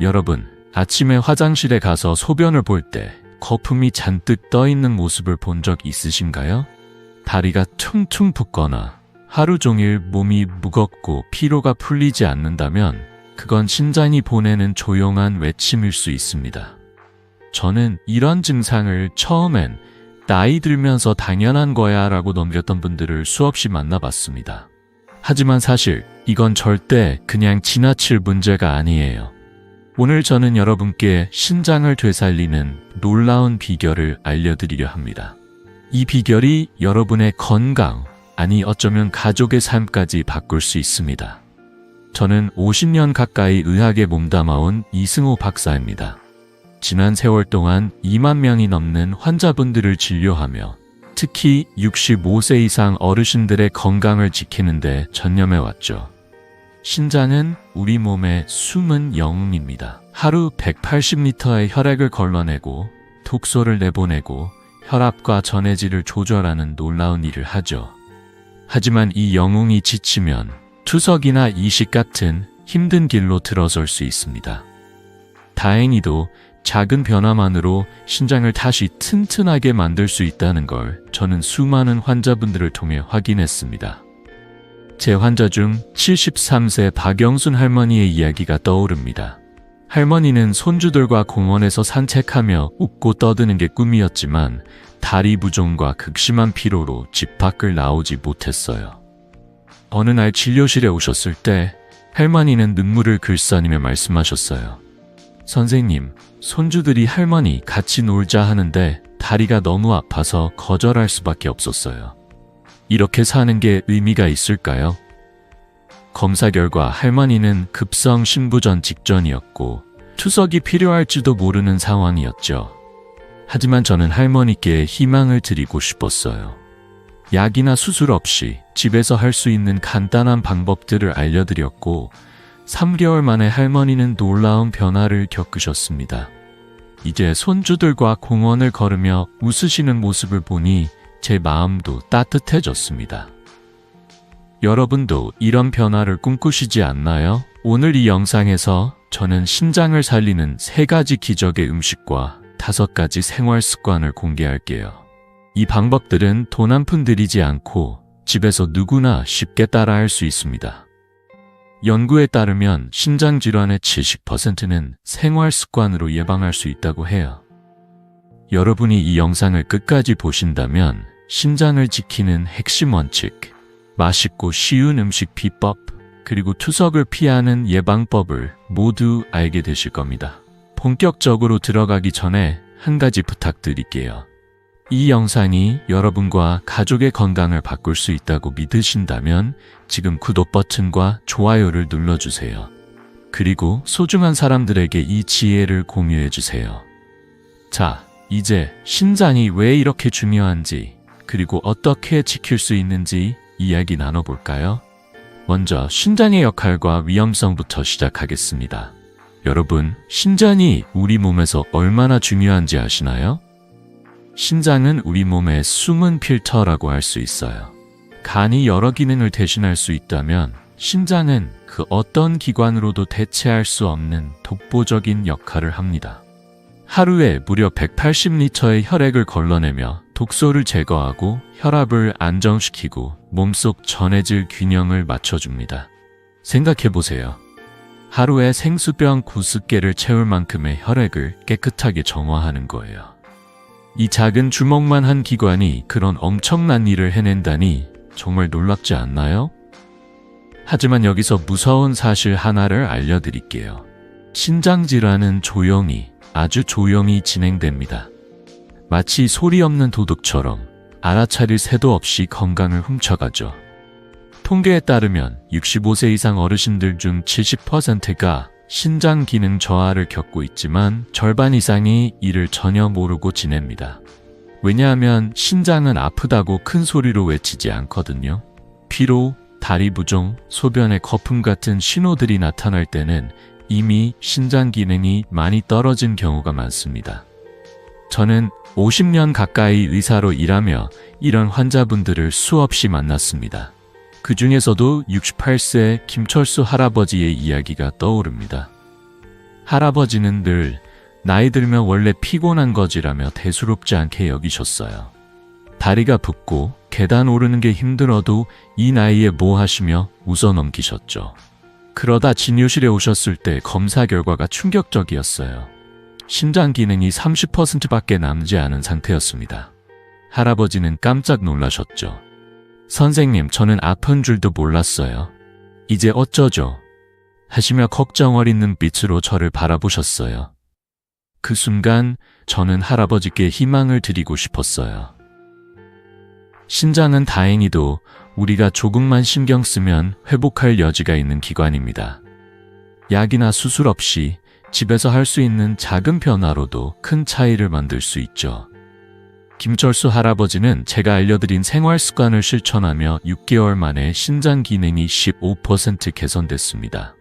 여러분, 아침에 화장실에 가서 소변을 볼 때 거품이 잔뜩 떠있는 모습을 본 적 있으신가요? 다리가 퉁퉁 붓거나 하루 종일 몸이 무겁고 피로가 풀리지 않는다면 그건 신장이 보내는 조용한 외침일 수 있습니다. 저는 이런 증상을 처음엔 나이 들면서 당연한 거야 라고 넘겼던 분들을 수없이 만나봤습니다. 하지만 사실 이건 절대 그냥 지나칠 문제가 아니에요. 오늘 저는 여러분께 신장을 되살리는 놀라운 비결을 알려드리려 합니다. 이 비결이 여러분의 건강, 아니 어쩌면 가족의 삶까지 바꿀 수 있습니다. 저는 50년 가까이 의학에 몸담아온 이승호 박사입니다. 지난 세월 동안 2만 명이 넘는 환자분들을 진료하며 특히 65세 이상 어르신들의 건강을 지키는 데 전념해왔죠. 신장은 우리 몸의 숨은 영웅입니다. 하루 180리터의 혈액을 걸러내고 독소를 내보내고 혈압과 전해질을 조절하는 놀라운 일을 하죠. 하지만 이 영웅이 지치면 투석이나 이식 같은 힘든 길로 들어설 수 있습니다. 다행히도 작은 변화만으로 신장을 다시 튼튼하게 만들 수 있다는 걸 저는 수많은 환자분들을 통해 확인했습니다. 제 환자 중 73세 박영순 할머니의 이야기가 떠오릅니다. 할머니는 손주들과 공원에서 산책하며 웃고 떠드는 게 꿈이었지만 다리 부종과 극심한 피로로 집 밖을 나오지 못했어요. 어느 날 진료실에 오셨을 때 할머니는 눈물을 글썽이며 말씀하셨어요. 선생님, 손주들이 할머니 같이 놀자 하는데 다리가 너무 아파서 거절할 수밖에 없었어요. 이렇게 사는 게 의미가 있을까요? 검사 결과 할머니는 급성 신부전 직전이었고 투석이 필요할지도 모르는 상황이었죠. 하지만 저는 할머니께 희망을 드리고 싶었어요. 약이나 수술 없이 집에서 할 수 있는 간단한 방법들을 알려드렸고 3개월 만에 할머니는 놀라운 변화를 겪으셨습니다. 이제 손주들과 공원을 걸으며 웃으시는 모습을 보니 제 마음도 따뜻해졌습니다. 여러분도 이런 변화를 꿈꾸시지 않나요? 오늘 이 영상에서 저는 신장을 살리는 3가지 기적의 음식과 5가지 생활 습관을 공개할게요. 이 방법들은 돈 한 푼 들이지 않고 집에서 누구나 쉽게 따라할 수 있습니다. 연구에 따르면 신장 질환의 70%는 생활 습관으로 예방할 수 있다고 해요. 여러분이 이 영상을 끝까지 보신다면 신장을 지키는 핵심 원칙, 맛있고 쉬운 음식 비법, 그리고 투석을 피하는 예방법을 모두 알게 되실 겁니다. 본격적으로 들어가기 전에 한 가지 부탁드릴게요. 이 영상이 여러분과 가족의 건강을 바꿀 수 있다고 믿으신다면 지금 구독 버튼과 좋아요를 눌러주세요. 그리고 소중한 사람들에게 이 지혜를 공유해주세요. 자, 이제 신장이 왜 이렇게 중요한지 그리고 어떻게 지킬 수 있는지 이야기 나눠볼까요? 먼저 신장의 역할과 위험성부터 시작하겠습니다. 여러분, 신장이 우리 몸에서 얼마나 중요한지 아시나요? 신장은 우리 몸의 숨은 필터라고 할 수 있어요. 간이 여러 기능을 대신할 수 있다면 신장은 그 어떤 기관으로도 대체할 수 없는 독보적인 역할을 합니다. 하루에 무려 180리터의 혈액을 걸러내며 독소를 제거하고 혈압을 안정시키고 몸속 전해질 균형을 맞춰줍니다. 생각해보세요. 하루에 생수병 9개를 채울 만큼의 혈액을 깨끗하게 정화하는 거예요. 이 작은 주먹만 한 기관이 그런 엄청난 일을 해낸다니 정말 놀랍지 않나요? 하지만 여기서 무서운 사실 하나를 알려드릴게요. 신장 질환은 조용히, 아주 조용히 진행됩니다. 마치 소리 없는 도둑처럼 알아차릴 새도 없이 건강을 훔쳐가죠. 통계에 따르면 65세 이상 어르신들 중 70%가 신장 기능 저하를 겪고 있지만 절반 이상이 이를 전혀 모르고 지냅니다. 왜냐하면 신장은 아프다고 큰 소리로 외치지 않거든요. 피로, 다리 부종, 소변에 거품 같은 신호들이 나타날 때는 이미 신장 기능이 많이 떨어진 경우가 많습니다. 저는 50년 가까이 의사로 일하며 이런 환자분들을 수없이 만났습니다. 그 중에서도 68세 김철수 할아버지의 이야기가 떠오릅니다. 할아버지는 늘 나이 들면 원래 피곤한 거지라며 대수롭지 않게 여기셨어요. 다리가 붓고 계단 오르는 게 힘들어도 이 나이에 뭐 하시며 웃어 넘기셨죠. 그러다 진료실에 오셨을 때 검사 결과가 충격적이었어요. 심장 기능이 30%밖에 남지 않은 상태였습니다. 할아버지는 깜짝 놀라셨죠. 선생님, 저는 아픈 줄도 몰랐어요. 이제 어쩌죠? 하시며 걱정 어린 눈빛으로 저를 바라보셨어요. 그 순간 저는 할아버지께 희망을 드리고 싶었어요. 신장은 다행히도 우리가 조금만 신경 쓰면 회복할 여지가 있는 기관입니다. 약이나 수술 없이 집에서 할 수 있는 작은 변화로도 큰 차이를 만들 수 있죠. 김철수 할아버지는 제가 알려드린 생활 습관을 실천하며 6개월 만에 신장 기능이 15% 개선됐습니다.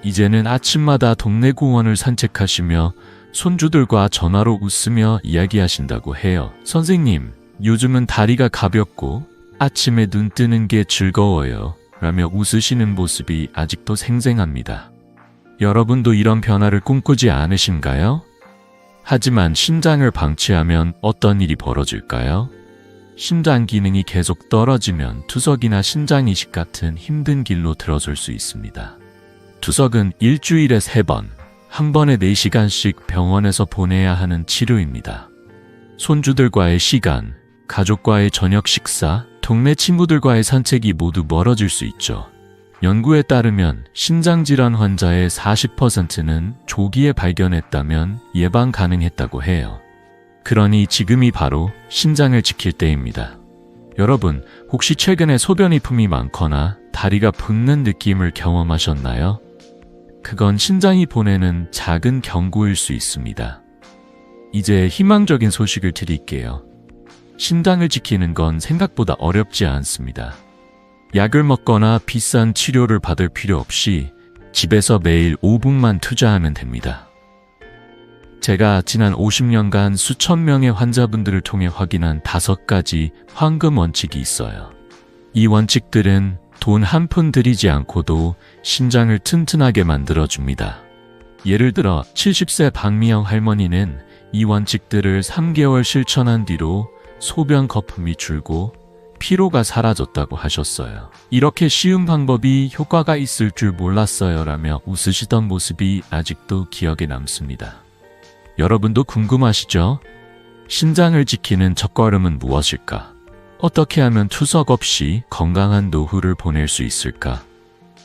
이제는 아침마다 동네 공원을 산책하시며 손주들과 전화로 웃으며 이야기하신다고 해요. 선생님, 요즘은 다리가 가볍고 아침에 눈 뜨는 게 즐거워요. 라며 웃으시는 모습이 아직도 생생합니다. 여러분도 이런 변화를 꿈꾸지 않으신가요? 하지만 신장을 방치하면 어떤 일이 벌어질까요? 심장 기능이 계속 떨어지면 투석이나 신장 이식 같은 힘든 길로 들어설 수 있습니다. 투석은 일주일에 3번, 한 번에 4시간씩 병원에서 보내야 하는 치료입니다. 손주들과의 시간, 가족과의 저녁 식사, 동네 친구들과의 산책이 모두 멀어질 수 있죠. 연구에 따르면 신장질환 환자의 40%는 조기에 발견했다면 예방 가능했다고 해요. 그러니 지금이 바로 신장을 지킬 때입니다. 여러분, 혹시 최근에 소변이품이 많거나 다리가 붓는 느낌을 경험하셨나요? 그건 신장이 보내는 작은 경고일 수 있습니다. 이제 희망적인 소식을 드릴게요. 신장을 지키는 건 생각보다 어렵지 않습니다. 약을 먹거나 비싼 치료를 받을 필요 없이 집에서 매일 5분만 투자하면 됩니다. 제가 지난 50년간 수천 명의 환자분들을 통해 확인한 5가지 황금 원칙이 있어요. 이 원칙들은 돈 한 푼 들이지 않고도 신장을 튼튼하게 만들어줍니다. 예를 들어 70세 박미영 할머니는 이 원칙들을 3개월 실천한 뒤로 소변 거품이 줄고 피로가 사라졌다고 하셨어요. 이렇게 쉬운 방법이 효과가 있을 줄 몰랐어요 라며 웃으시던 모습이 아직도 기억에 남습니다. 여러분도 궁금하시죠? 신장을 지키는 첫걸음은 무엇일까? 어떻게 하면 투석 없이 건강한 노후를 보낼 수 있을까?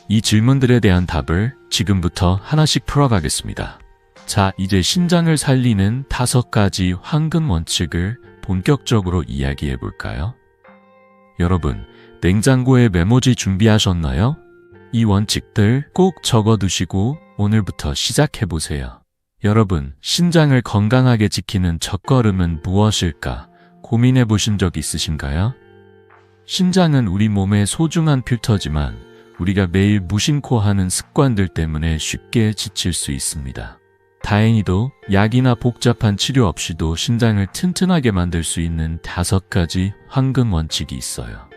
이 질문들에 대한 답을 지금부터 하나씩 풀어가겠습니다. 자, 이제 신장을 살리는 5가지 황금 원칙을 본격적으로 이야기해 볼까요? 여러분, 냉장고에 메모지 준비하셨나요? 이 원칙들 꼭 적어두시고 오늘부터 시작해보세요. 여러분, 신장을 건강하게 지키는 첫걸음은 무엇일까 고민해보신 적 있으신가요? 신장은 우리 몸의 소중한 필터지만 우리가 매일 무심코 하는 습관들 때문에 쉽게 지칠 수 있습니다. 다행히도 약이나 복잡한 치료 없이도 신장을 튼튼하게 만들 수 있는 5가지 황금 원칙이 있어요.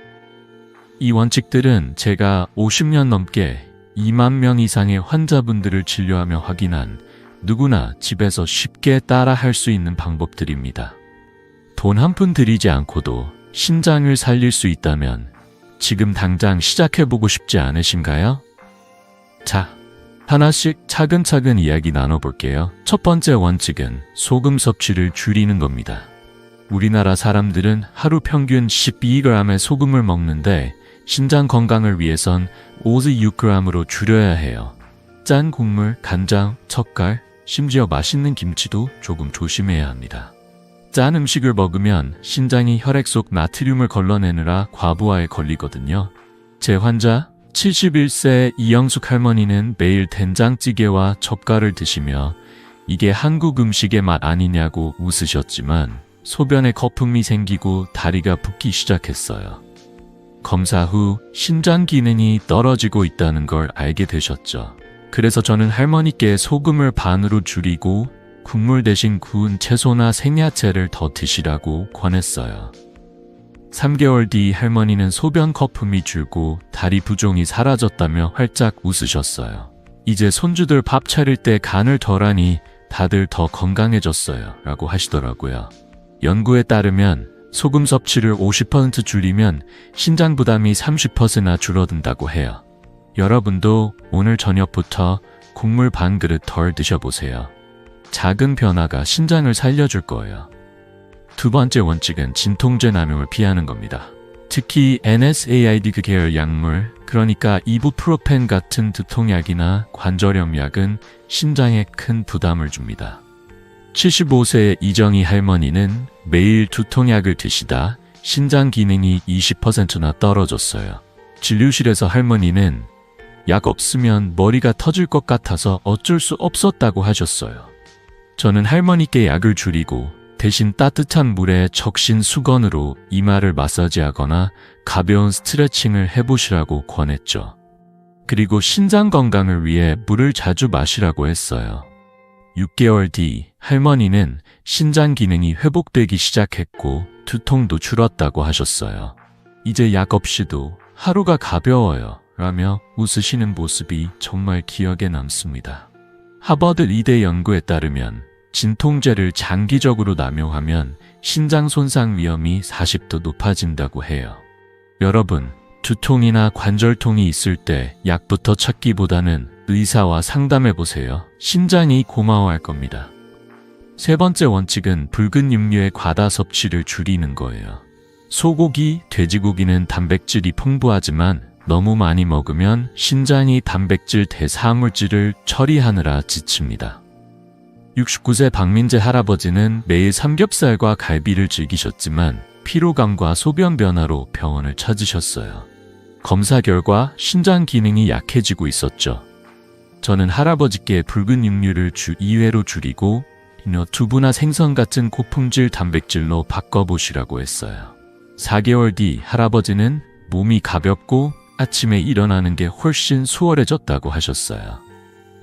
이 원칙들은 제가 50년 넘게 2만 명 이상의 환자분들을 진료하며 확인한 누구나 집에서 쉽게 따라 할 수 있는 방법들입니다. 돈 한 푼 들이지 않고도 신장을 살릴 수 있다면 지금 당장 시작해보고 싶지 않으신가요? 자, 하나씩 차근차근 이야기 나눠볼게요. 첫 번째 원칙은 소금 섭취를 줄이는 겁니다. 우리나라 사람들은 하루 평균 12g의 소금을 먹는데 신장 건강을 위해선 5-6g으로 줄여야 해요. 짠 국물, 간장, 젓갈, 심지어 맛있는 김치도 조금 조심해야 합니다. 짠 음식을 먹으면 신장이 혈액 속 나트륨을 걸러내느라 과부하에 걸리거든요. 제 환자 71세 이영숙 할머니는 매일 된장찌개와 젓갈을 드시며 이게 한국 음식의 맛 아니냐고 웃으셨지만 소변에 거품이 생기고 다리가 붓기 시작했어요. 검사 후 신장 기능이 떨어지고 있다는 걸 알게 되셨죠. 그래서 저는 할머니께 소금을 반으로 줄이고 국물 대신 구운 채소나 생야채를 더 드시라고 권했어요. 3개월 뒤 할머니는 소변 거품이 줄고 다리 부종이 사라졌다며 활짝 웃으셨어요. 이제 손주들 밥 차릴 때 간을 덜하니 다들 더 건강해졌어요. 라고 하시더라고요. 연구에 따르면 소금 섭취를 50% 줄이면 신장 부담이 30%나 줄어든다고 해요. 여러분도 오늘 저녁부터 국물 반 그릇 덜 드셔보세요. 작은 변화가 신장을 살려줄 거예요. 두 번째 원칙은 진통제 남용을 피하는 겁니다. 특히 NSAID 계열 약물, 그러니까 이부프로펜 같은 두통약이나 관절염 약은 신장에 큰 부담을 줍니다. 75세의 이정희 할머니는 매일 두통약을 드시다 신장 기능이 20%나 떨어졌어요. 진료실에서 할머니는 약 없으면 머리가 터질 것 같아서 어쩔 수 없었다고 하셨어요. 저는 할머니께 약을 줄이고 대신 따뜻한 물에 적신 수건으로 이마를 마사지하거나 가벼운 스트레칭을 해보시라고 권했죠. 그리고 신장 건강을 위해 물을 자주 마시라고 했어요. 6개월 뒤 할머니는 신장 기능이 회복되기 시작했고 두통도 줄었다고 하셨어요. 이제 약 없이도 하루가 가벼워요. 라며 웃으시는 모습이 정말 기억에 남습니다. 하버드 의대 연구에 따르면 진통제를 장기적으로 남용하면 신장 손상 위험이 40도 높아진다고 해요. 여러분, 두통이나 관절통이 있을 때 약부터 찾기보다는 의사와 상담해보세요. 신장이 고마워할 겁니다. 세 번째 원칙은 붉은 육류의 과다 섭취를 줄이는 거예요. 소고기, 돼지고기는 단백질이 풍부하지만 너무 많이 먹으면 신장이 단백질 대사물질을 처리하느라 지칩니다. 69세 박민재 할아버지는 매일 삼겹살과 갈비를 즐기셨지만 피로감과 소변 변화로 병원을 찾으셨어요. 검사 결과 신장 기능이 약해지고 있었죠. 저는 할아버지께 붉은 육류를 주 2회로 줄이고 두부나 생선 같은 고품질 단백질로 바꿔보시라고 했어요. 4개월 뒤 할아버지는 몸이 가볍고 아침에 일어나는 게 훨씬 수월해졌다고 하셨어요.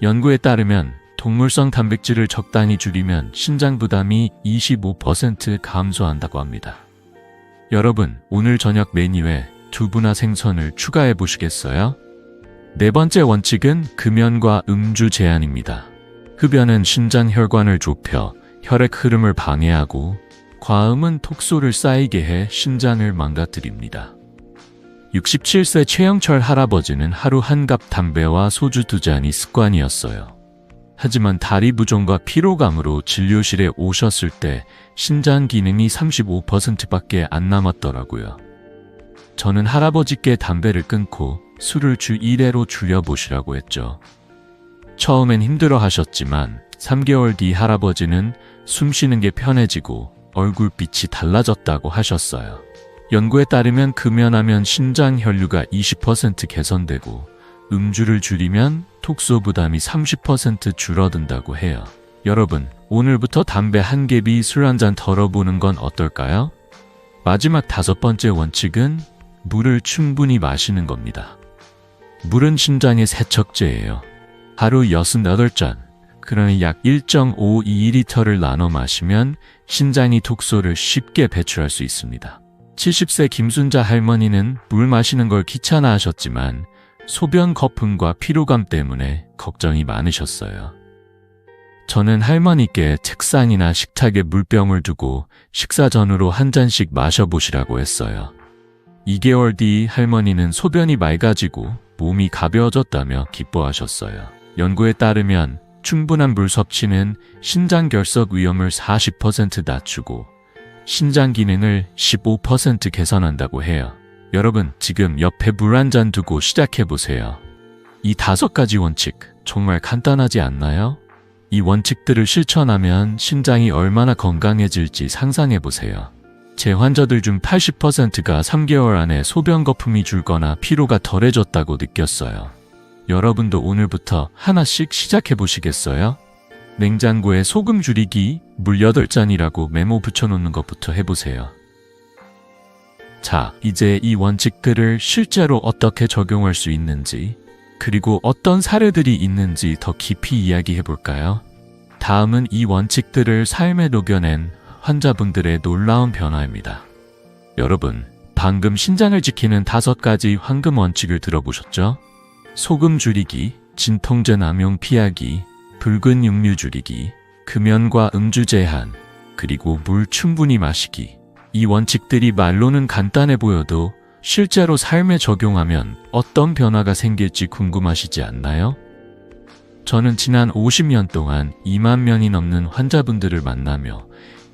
연구에 따르면 동물성 단백질을 적당히 줄이면 신장 부담이 25% 감소한다고 합니다. 여러분, 오늘 저녁 메뉴에 두부나 생선을 추가해 보시겠어요? 네 번째 원칙은 금연과 음주 제한입니다. 흡연은 신장 혈관을 좁혀 혈액 흐름을 방해하고 과음은 톡소를 쌓이게 해 신장을 망가뜨립니다. 67세 최영철 할아버지는 하루 한 갑 담배와 소주 2잔이 습관이었어요. 하지만 다리 부종과 피로감으로 진료실에 오셨을 때 신장 기능이 35%밖에 안 남았더라고요. 저는 할아버지께 담배를 끊고 술을 주 1회로 줄여보시라고 했죠. 처음엔 힘들어 하셨지만 3개월 뒤 할아버지는 숨 쉬는 게 편해지고 얼굴빛이 달라졌다고 하셨어요. 연구에 따르면 금연하면 신장 혈류가 20% 개선되고 음주를 줄이면 톡소 부담이 30% 줄어든다고 해요. 여러분, 오늘부터 담배 한 갭이 술 한 잔 덜어보는 건 어떨까요? 마지막 5번째 원칙은 물을 충분히 마시는 겁니다. 물은 신장의 세척제예요. 하루 68잔, 그러니 약 1.52리터를 나눠 마시면 신장이 독소를 쉽게 배출할 수 있습니다. 70세 김순자 할머니는 물 마시는 걸 귀찮아하셨지만 소변 거품과 피로감 때문에 걱정이 많으셨어요. 저는 할머니께 책상이나 식탁에 물병을 두고 식사 전후로 한 잔씩 마셔보시라고 했어요. 2개월 뒤 할머니는 소변이 맑아지고 몸이 가벼워졌다며 기뻐하셨어요. 연구에 따르면 충분한 물 섭취는 신장 결석 위험을 40% 낮추고 신장 기능을 15% 개선한다고 해요. 여러분, 지금 옆에 물 한 잔 두고 시작해보세요. 이 5가지 원칙 정말 간단하지 않나요? 이 원칙들을 실천하면 신장이 얼마나 건강해질지 상상해보세요. 제 환자들 중 80%가 3개월 안에 소변 거품이 줄거나 피로가 덜해졌다고 느꼈어요. 여러분도 오늘부터 하나씩 시작해보시겠어요? 냉장고에 소금 줄이기, 물 8잔이라고 메모 붙여놓는 것부터 해보세요. 자, 이제 이 원칙들을 실제로 어떻게 적용할 수 있는지, 그리고 어떤 사례들이 있는지 더 깊이 이야기해볼까요? 다음은 이 원칙들을 삶에 녹여낸 환자분들의 놀라운 변화입니다. 여러분, 방금 신장을 지키는 5가지 황금 원칙을 들어보셨죠? 소금 줄이기, 진통제 남용 피하기, 붉은 육류 줄이기, 금연과 음주 제한, 그리고 물 충분히 마시기. 이 원칙들이 말로는 간단해 보여도 실제로 삶에 적용하면 어떤 변화가 생길지 궁금하시지 않나요? 저는 지난 50년 동안 2만 명이 넘는 환자분들을 만나며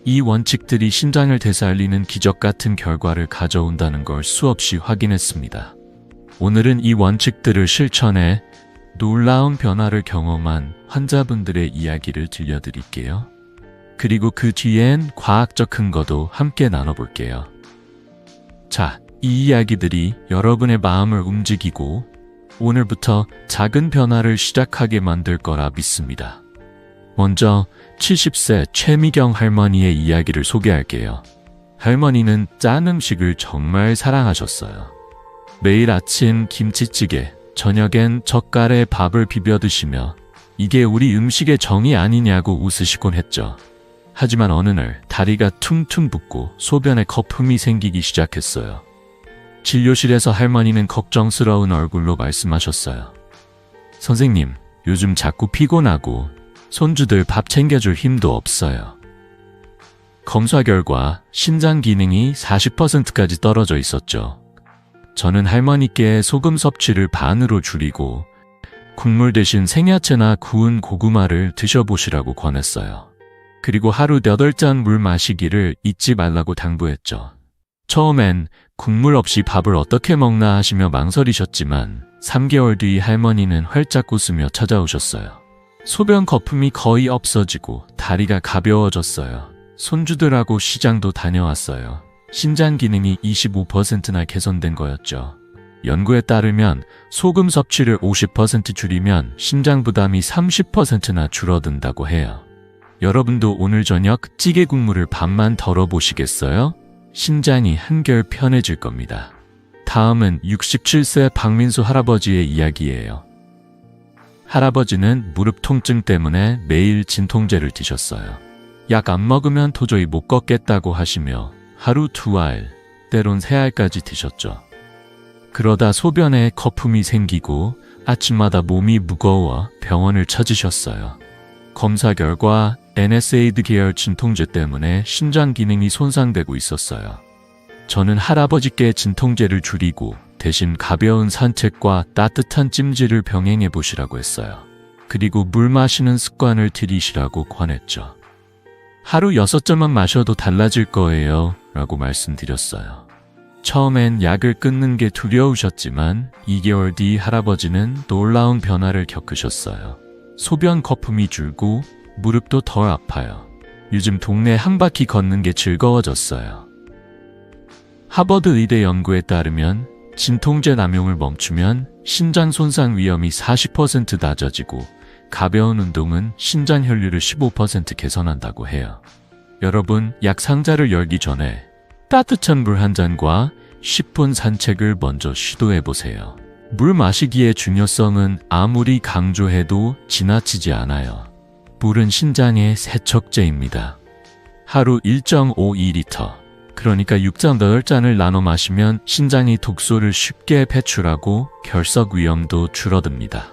이 원칙들이 신장을 되살리는 기적 같은 결과를 가져온다는 걸 수없이 확인했습니다. 오늘은 이 원칙들을 실천해 놀라운 변화를 경험한 환자분들의 이야기를 들려드릴게요. 그리고 그 뒤엔 과학적 근거도 함께 나눠볼게요. 자, 이 이야기들이 여러분의 마음을 움직이고 오늘부터 작은 변화를 시작하게 만들 거라 믿습니다. 먼저 70세 최미경 할머니의 이야기를 소개할게요. 할머니는 짠 음식을 정말 사랑하셨어요. 매일 아침 김치찌개, 저녁엔 젓갈에 밥을 비벼 드시며 이게 우리 음식의 정이 아니냐고 웃으시곤 했죠. 하지만 어느 날 다리가 퉁퉁 붓고 소변에 거품이 생기기 시작했어요. 진료실에서 할머니는 걱정스러운 얼굴로 말씀하셨어요. 선생님, 요즘 자꾸 피곤하고 손주들 밥 챙겨줄 힘도 없어요. 검사 결과 신장 기능이 40%까지 떨어져 있었죠. 저는 할머니께 소금 섭취를 반으로 줄이고 국물 대신 생야채나 구운 고구마를 드셔보시라고 권했어요. 그리고 하루 8잔 물 마시기를 잊지 말라고 당부했죠. 처음엔 국물 없이 밥을 어떻게 먹나 하시며 망설이셨지만 3개월 뒤 할머니는 활짝 웃으며 찾아오셨어요. 소변 거품이 거의 없어지고 다리가 가벼워졌어요. 손주들하고 시장도 다녀왔어요. 신장 기능이 25%나 개선된 거였죠. 연구에 따르면 소금 섭취를 50% 줄이면 신장 부담이 30%나 줄어든다고 해요. 여러분도 오늘 저녁 찌개 국물을 반만 덜어보시겠어요? 신장이 한결 편해질 겁니다. 다음은 67세 박민수 할아버지의 이야기예요. 할아버지는 무릎 통증 때문에 매일 진통제를 드셨어요. 약 안 먹으면 도저히 못 걷겠다고 하시며 하루 2알, 때론 3알까지 드셨죠. 그러다 소변에 거품이 생기고 아침마다 몸이 무거워 병원을 찾으셨어요. 검사 결과 NSAID 계열 진통제 때문에 신장 기능이 손상되고 있었어요. 저는 할아버지께 진통제를 줄이고 대신 가벼운 산책과 따뜻한 찜질을 병행해 보시라고 했어요. 그리고 물 마시는 습관을 들이시라고 권했죠. 하루 6잔만 마셔도 달라질 거예요 라고 말씀드렸어요. 처음엔 약을 끊는 게 두려우셨지만 2개월 뒤 할아버지는 놀라운 변화를 겪으셨어요. 소변 거품이 줄고 무릎도 덜 아파요. 요즘 동네 한 바퀴 걷는 게 즐거워졌어요. 하버드 의대 연구에 따르면 진통제 남용을 멈추면 신장 손상 위험이 40% 낮아지고 가벼운 운동은 신장 혈류를 15% 개선한다고 해요. 여러분, 약 상자를 열기 전에 따뜻한 물 한 잔과 10분 산책을 먼저 시도해보세요. 물 마시기의 중요성은 아무리 강조해도 지나치지 않아요. 물은 신장의 세척제입니다. 하루 1.52리터, 그러니까 6.8잔을 나눠 마시면 신장이 독소를 쉽게 배출하고 결석 위험도 줄어듭니다.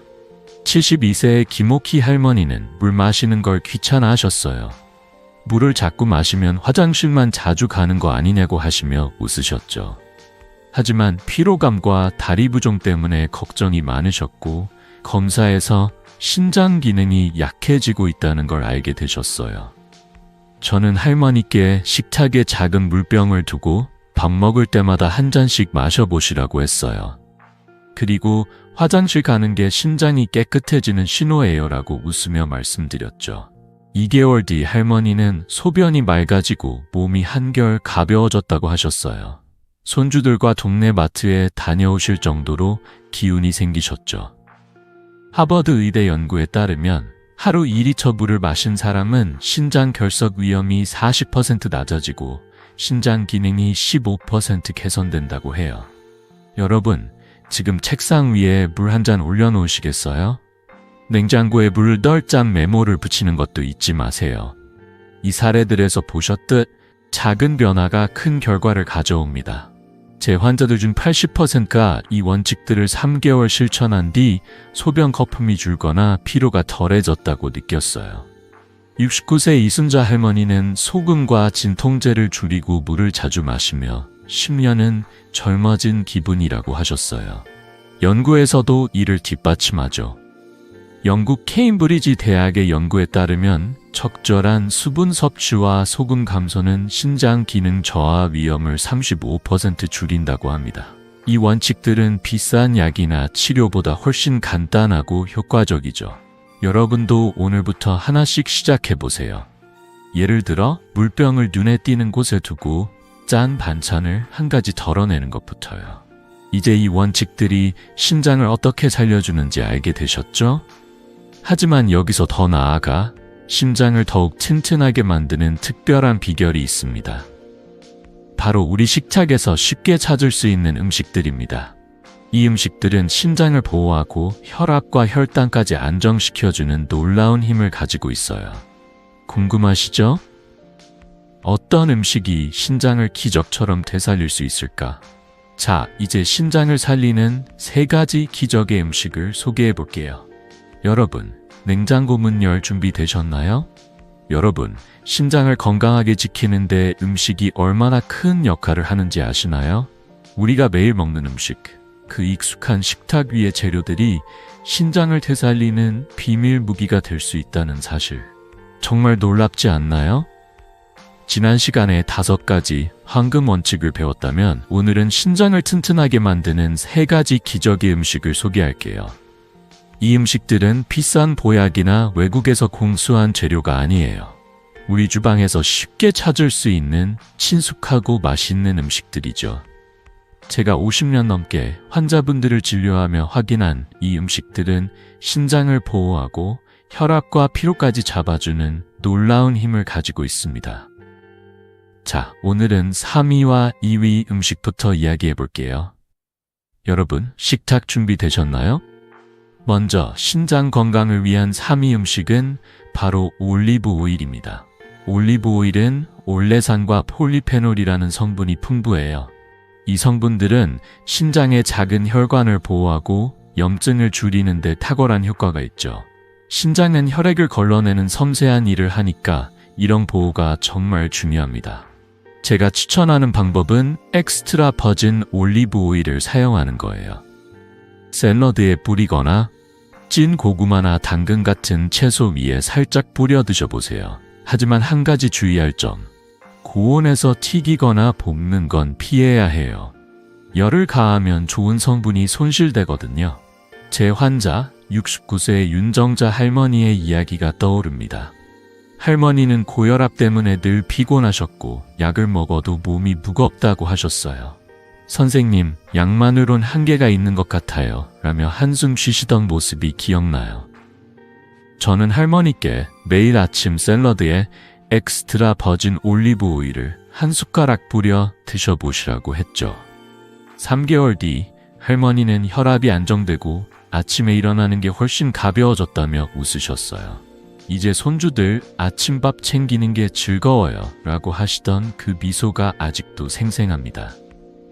72세의 김옥희 할머니는 물 마시는 걸 귀찮아 하셨어요. 물을 자꾸 마시면 화장실만 자주 가는 거 아니냐고 하시며 웃으셨죠. 하지만 피로감과 다리 부종 때문에 걱정이 많으셨고 검사에서 신장 기능이 약해지고 있다는 걸 알게 되셨어요. 저는 할머니께 식탁에 작은 물병을 두고 밥 먹을 때마다 한 잔씩 마셔보시라고 했어요. 그리고 화장실 가는 게 신장이 깨끗해지는 신호예요 라고 웃으며 말씀드렸죠. 2개월 뒤 할머니는 소변이 맑아지고 몸이 한결 가벼워졌다고 하셨어요. 손주들과 동네 마트에 다녀오실 정도로 기운이 생기셨죠. 하버드 의대 연구에 따르면 하루 2리터 물을 마신 사람은 신장 결석 위험이 40% 낮아지고 신장 기능이 15% 개선된다고 해요. 여러분, 지금 책상 위에 물 한 잔 올려놓으시겠어요? 냉장고에 물 널 잔 메모를 붙이는 것도 잊지 마세요. 이 사례들에서 보셨듯 작은 변화가 큰 결과를 가져옵니다. 제 환자들 중 80%가 이 원칙들을 3개월 실천한 뒤 소변 거품이 줄거나 피로가 덜해졌다고 느꼈어요. 69세 이순자 할머니는 소금과 진통제를 줄이고 물을 자주 마시며 10년은 젊어진 기분이라고 하셨어요. 연구에서도 이를 뒷받침하죠. 영국 케임브리지 대학의 연구에 따르면 적절한 수분 섭취와 소금 감소는 신장 기능 저하 위험을 35% 줄인다고 합니다. 이 원칙들은 비싼 약이나 치료보다 훨씬 간단하고 효과적이죠. 여러분도 오늘부터 하나씩 시작해보세요. 예를 들어 물병을 눈에 띄는 곳에 두고 짠 반찬을 한 가지 덜어내는 것부터요. 이제 이 원칙들이 신장을 어떻게 살려주는지 알게 되셨죠? 하지만 여기서 더 나아가 심장을 더욱 튼튼하게 만드는 특별한 비결이 있습니다. 바로 우리 식탁에서 쉽게 찾을 수 있는 음식들입니다. 이 음식들은 신장을 보호하고 혈압과 혈당까지 안정시켜주는 놀라운 힘을 가지고 있어요. 궁금하시죠? 어떤 음식이 신장을 기적처럼 되살릴 수 있을까? 자, 이제 신장을 살리는 3가지 기적의 음식을 소개해 볼게요. 여러분, 냉장고 문 열 준비 되셨나요? 여러분, 신장을 건강하게 지키는데 음식이 얼마나 큰 역할을 하는지 아시나요? 우리가 매일 먹는 음식, 그 익숙한 식탁 위의 재료들이 신장을 되살리는 비밀 무기가 될 수 있다는 사실. 정말 놀랍지 않나요? 지난 시간에 5가지 황금 원칙을 배웠다면 오늘은 신장을 튼튼하게 만드는 3가지 기적의 음식을 소개할게요. 이 음식들은 비싼 보약이나 외국에서 공수한 재료가 아니에요. 우리 주방에서 쉽게 찾을 수 있는 친숙하고 맛있는 음식들이죠. 제가 50년 넘게 환자분들을 진료하며 확인한 이 음식들은 신장을 보호하고 혈압과 피로까지 잡아주는 놀라운 힘을 가지고 있습니다. 자, 오늘은 3위와 2위 음식부터 이야기해 볼게요. 여러분, 식탁 준비되셨나요? 먼저 신장 건강을 위한 3위 음식은 바로 올리브 오일입니다. 올리브 오일은 올레산과 폴리페놀이라는 성분이 풍부해요. 이 성분들은 신장의 작은 혈관을 보호하고 염증을 줄이는 데 탁월한 효과가 있죠. 신장은 혈액을 걸러내는 섬세한 일을 하니까 이런 보호가 정말 중요합니다. 제가 추천하는 방법은 엑스트라 버진 올리브 오일을 사용하는 거예요. 샐러드에 뿌리거나 찐 고구마나 당근 같은 채소 위에 살짝 뿌려 드셔보세요. 하지만 한 가지 주의할 점. 고온에서 튀기거나 볶는 건 피해야 해요. 열을 가하면 좋은 성분이 손실되거든요. 제 환자 69세 윤정자 할머니의 이야기가 떠오릅니다. 할머니는 고혈압 때문에 늘 피곤하셨고 약을 먹어도 몸이 무겁다고 하셨어요. 선생님, 약만으론 한계가 있는 것 같아요. 라며 한숨 쉬시던 모습이 기억나요. 저는 할머니께 매일 아침 샐러드에 엑스트라 버진 올리브 오일을 한 숟가락 뿌려 드셔보시라고 했죠. 3개월 뒤 할머니는 혈압이 안정되고 아침에 일어나는 게 훨씬 가벼워졌다며 웃으셨어요. 이제 손주들 아침밥 챙기는 게 즐거워요 라고 하시던 그 미소가 아직도 생생합니다.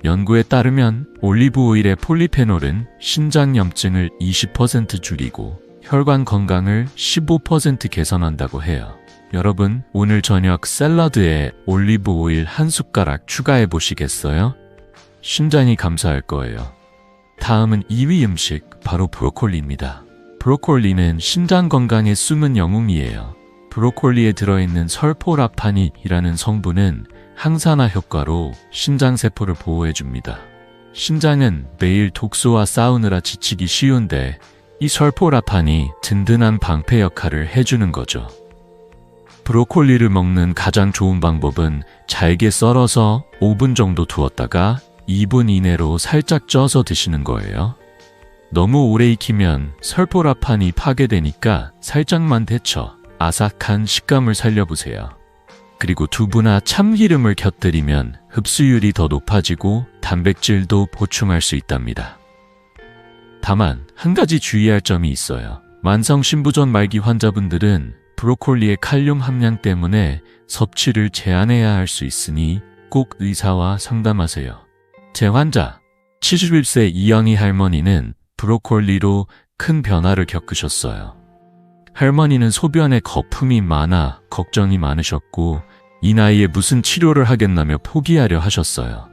연구에 따르면 올리브 오일의 폴리페놀은 신장염증을 20% 줄이고 혈관 건강을 15% 개선한다고 해요. 여러분, 오늘 저녁 샐러드에 올리브 오일 한 숟가락 추가해 보시겠어요? 심장이 감사할 거예요. 다음은 2위 음식, 바로 브로콜리입니다. 브로콜리는 신장 건강의 숨은 영웅이에요. 브로콜리에 들어있는 설포라파닌이라는 성분은 항산화 효과로 신장세포를 보호해줍니다. 신장은 매일 독소와 싸우느라 지치기 쉬운데 이 설포라판이 든든한 방패 역할을 해주는 거죠. 브로콜리를 먹는 가장 좋은 방법은 잘게 썰어서 5분 정도 두었다가 2분 이내로 살짝 쪄서 드시는 거예요. 너무 오래 익히면 설포라판이 파괴되니까 살짝만 데쳐 아삭한 식감을 살려보세요. 그리고 두부나 참기름을 곁들이면 흡수율이 더 높아지고 단백질도 보충할 수 있답니다. 다만 한 가지 주의할 점이 있어요. 만성신부전 말기 환자분들은 브로콜리의 칼륨 함량 때문에 섭취를 제한해야 할 수 있으니 꼭 의사와 상담하세요. 제 환자 71세 이영희 할머니는 브로콜리로 큰 변화를 겪으셨어요. 할머니는 소변에 거품이 많아 걱정이 많으셨고 이 나이에 무슨 치료를 하겠다며 포기하려 하셨어요.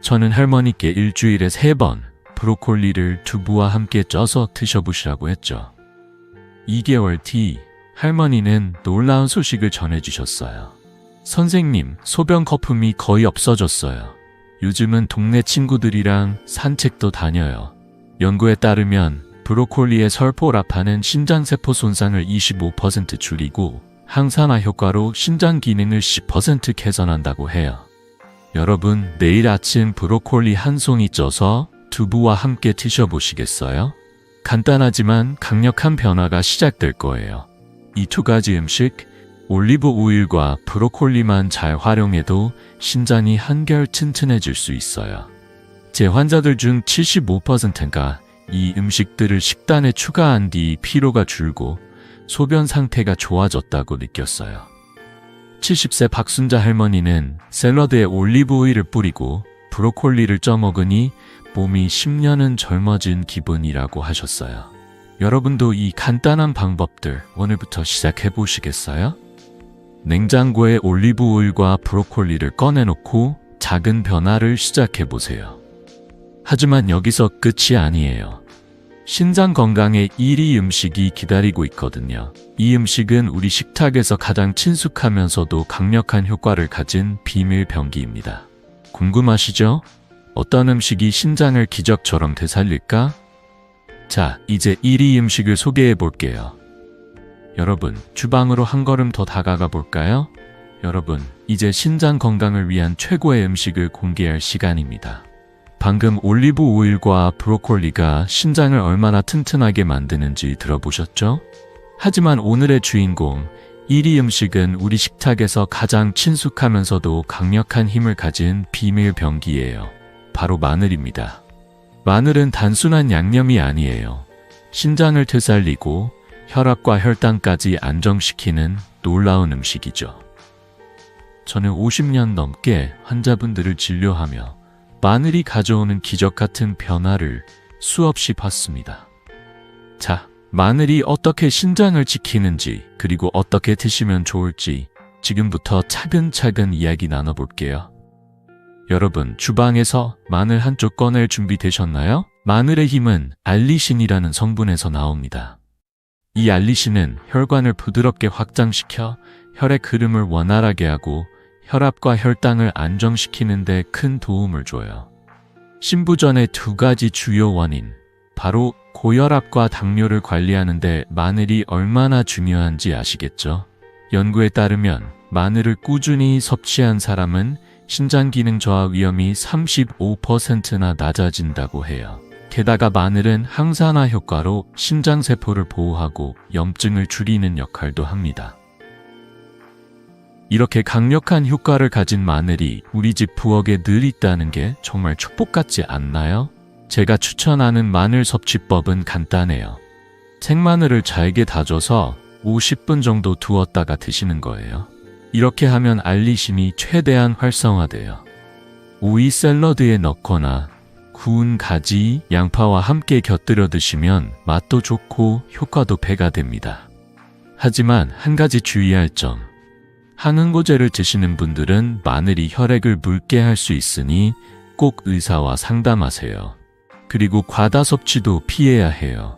저는 할머니께 일주일에 3번 브로콜리를 두부와 함께 쪄서 드셔보시라고 했죠. 2개월 뒤 할머니는 놀라운 소식을 전해주셨어요. 선생님, 소변 거품이 거의 없어졌어요. 요즘은 동네 친구들이랑 산책도 다녀요. 연구에 따르면 브로콜리의 설포라파는 신장세포 손상을 25% 줄이고 항산화 효과로 신장 기능을 10% 개선한다고 해요. 여러분, 내일 아침 브로콜리 한 송이 쪄서 두부와 함께 드셔보시겠어요? 간단하지만 강력한 변화가 시작될 거예요. 이 2가지 음식, 올리브 오일과 브로콜리만 잘 활용해도 신장이 한결 튼튼해질 수 있어요. 제 환자들 중 75%가 이 음식들을 식단에 추가한 뒤 피로가 줄고 소변 상태가 좋아졌다고 느꼈어요. 70세 박순자 할머니는 샐러드에 올리브 오일을 뿌리고 브로콜리를 쪄먹으니 몸이 10년은 젊어진 기분이라고 하셨어요. 여러분도 이 간단한 방법들 오늘부터 시작해 보시겠어요? 냉장고에 올리브 오일과 브로콜리를 꺼내놓고 작은 변화를 시작해 보세요. 하지만 여기서 끝이 아니에요. 신장 건강의 1위 음식이 기다리고 있거든요. 이 음식은 우리 식탁에서 가장 친숙하면서도 강력한 효과를 가진 비밀 병기입니다. 궁금하시죠? 어떤 음식이 신장을 기적처럼 되살릴까? 자, 이제 1위 음식을 소개해 볼게요. 여러분, 주방으로 한 걸음 더 다가가 볼까요? 여러분, 이제 신장 건강을 위한 최고의 음식을 공개할 시간입니다. 방금 올리브 오일과 브로콜리가 신장을 얼마나 튼튼하게 만드는지 들어보셨죠? 하지만 오늘의 주인공, 1위 음식은 우리 식탁에서 가장 친숙하면서도 강력한 힘을 가진 비밀 병기예요. 바로 마늘입니다. 마늘은 단순한 양념이 아니에요. 신장을 되살리고 혈압과 혈당까지 안정시키는 놀라운 음식이죠. 저는 50년 넘게 환자분들을 진료하며 마늘이 가져오는 기적 같은 변화를 수없이 봤습니다. 자, 마늘이 어떻게 신장을 지키는지 그리고 어떻게 드시면 좋을지 지금부터 차근차근 이야기 나눠볼게요. 여러분, 주방에서 마늘 한쪽 꺼낼 준비 되셨나요? 마늘의 힘은 알리신이라는 성분에서 나옵니다. 이 알리신은 혈관을 부드럽게 확장시켜 혈의 흐름을 원활하게 하고 혈압과 혈당을 안정시키는 데 큰 도움을 줘요. 신부전의 2가지 주요 원인, 바로 고혈압과 당뇨를 관리하는 데 마늘이 얼마나 중요한지 아시겠죠? 연구에 따르면 마늘을 꾸준히 섭취한 사람은 신장 기능 저하 위험이 35%나 낮아진다고 해요. 게다가 마늘은 항산화 효과로 신장세포를 보호하고 염증을 줄이는 역할도 합니다. 이렇게 강력한 효과를 가진 마늘이 우리 집 부엌에 늘 있다는 게 정말 축복 같지 않나요? 제가 추천하는 마늘 섭취법은 간단해요. 생마늘을 잘게 다져서 50분 정도 두었다가 드시는 거예요. 이렇게 하면 알리신이 최대한 활성화돼요. 오이 샐러드에 넣거나 구운 가지, 양파와 함께 곁들여 드시면 맛도 좋고 효과도 배가 됩니다. 하지만 한 가지 주의할 점. 항응고제를 드시는 분들은 마늘이 혈액을 묽게 할 수 있으니 꼭 의사와 상담하세요. 그리고 과다 섭취도 피해야 해요.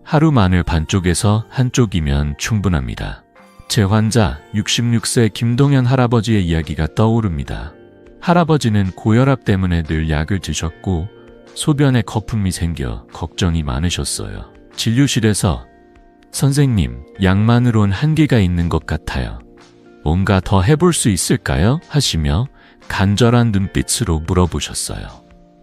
하루 마늘 반쪽에서 한쪽이면 충분합니다. 제 환자 66세 김동현 할아버지의 이야기가 떠오릅니다. 할아버지는 고혈압 때문에 늘 약을 드셨고 소변에 거품이 생겨 걱정이 많으셨어요. 진료실에서 선생님, 약만으론 한계가 있는 것 같아요. 뭔가 더 해볼 수 있을까요? 하시며 간절한 눈빛으로 물어보셨어요.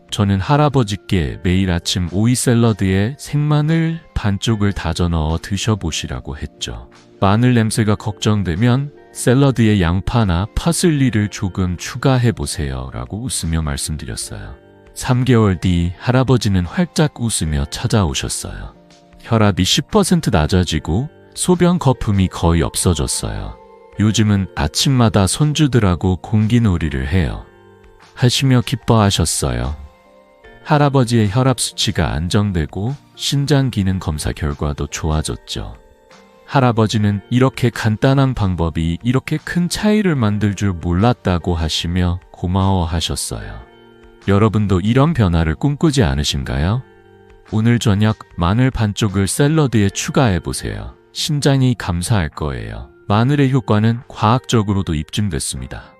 저는 할아버지께 매일 아침 오이 샐러드에 생마늘 반쪽을 다져 넣어 드셔보시라고 했죠. 마늘 냄새가 걱정되면 샐러드에 양파나 파슬리를 조금 추가해보세요 라고 웃으며 말씀드렸어요. 3개월 뒤 할아버지는 활짝 웃으며 찾아오셨어요. 혈압이 10% 낮아지고 소변 거품이 거의 없어졌어요. 요즘은 아침마다 손주들하고 공기놀이를 해요. 하시며 기뻐하셨어요. 할아버지의 혈압 수치가 안정되고 신장 기능 검사 결과도 좋아졌죠. 할아버지는 이렇게 간단한 방법이 이렇게 큰 차이를 만들 줄 몰랐다고 하시며 고마워하셨어요. 여러분도 이런 변화를 꿈꾸지 않으신가요? 오늘 저녁 마늘 반쪽을 샐러드에 추가해보세요. 신장이 감사할 거예요. 마늘의 효과는 과학적으로도 입증됐습니다.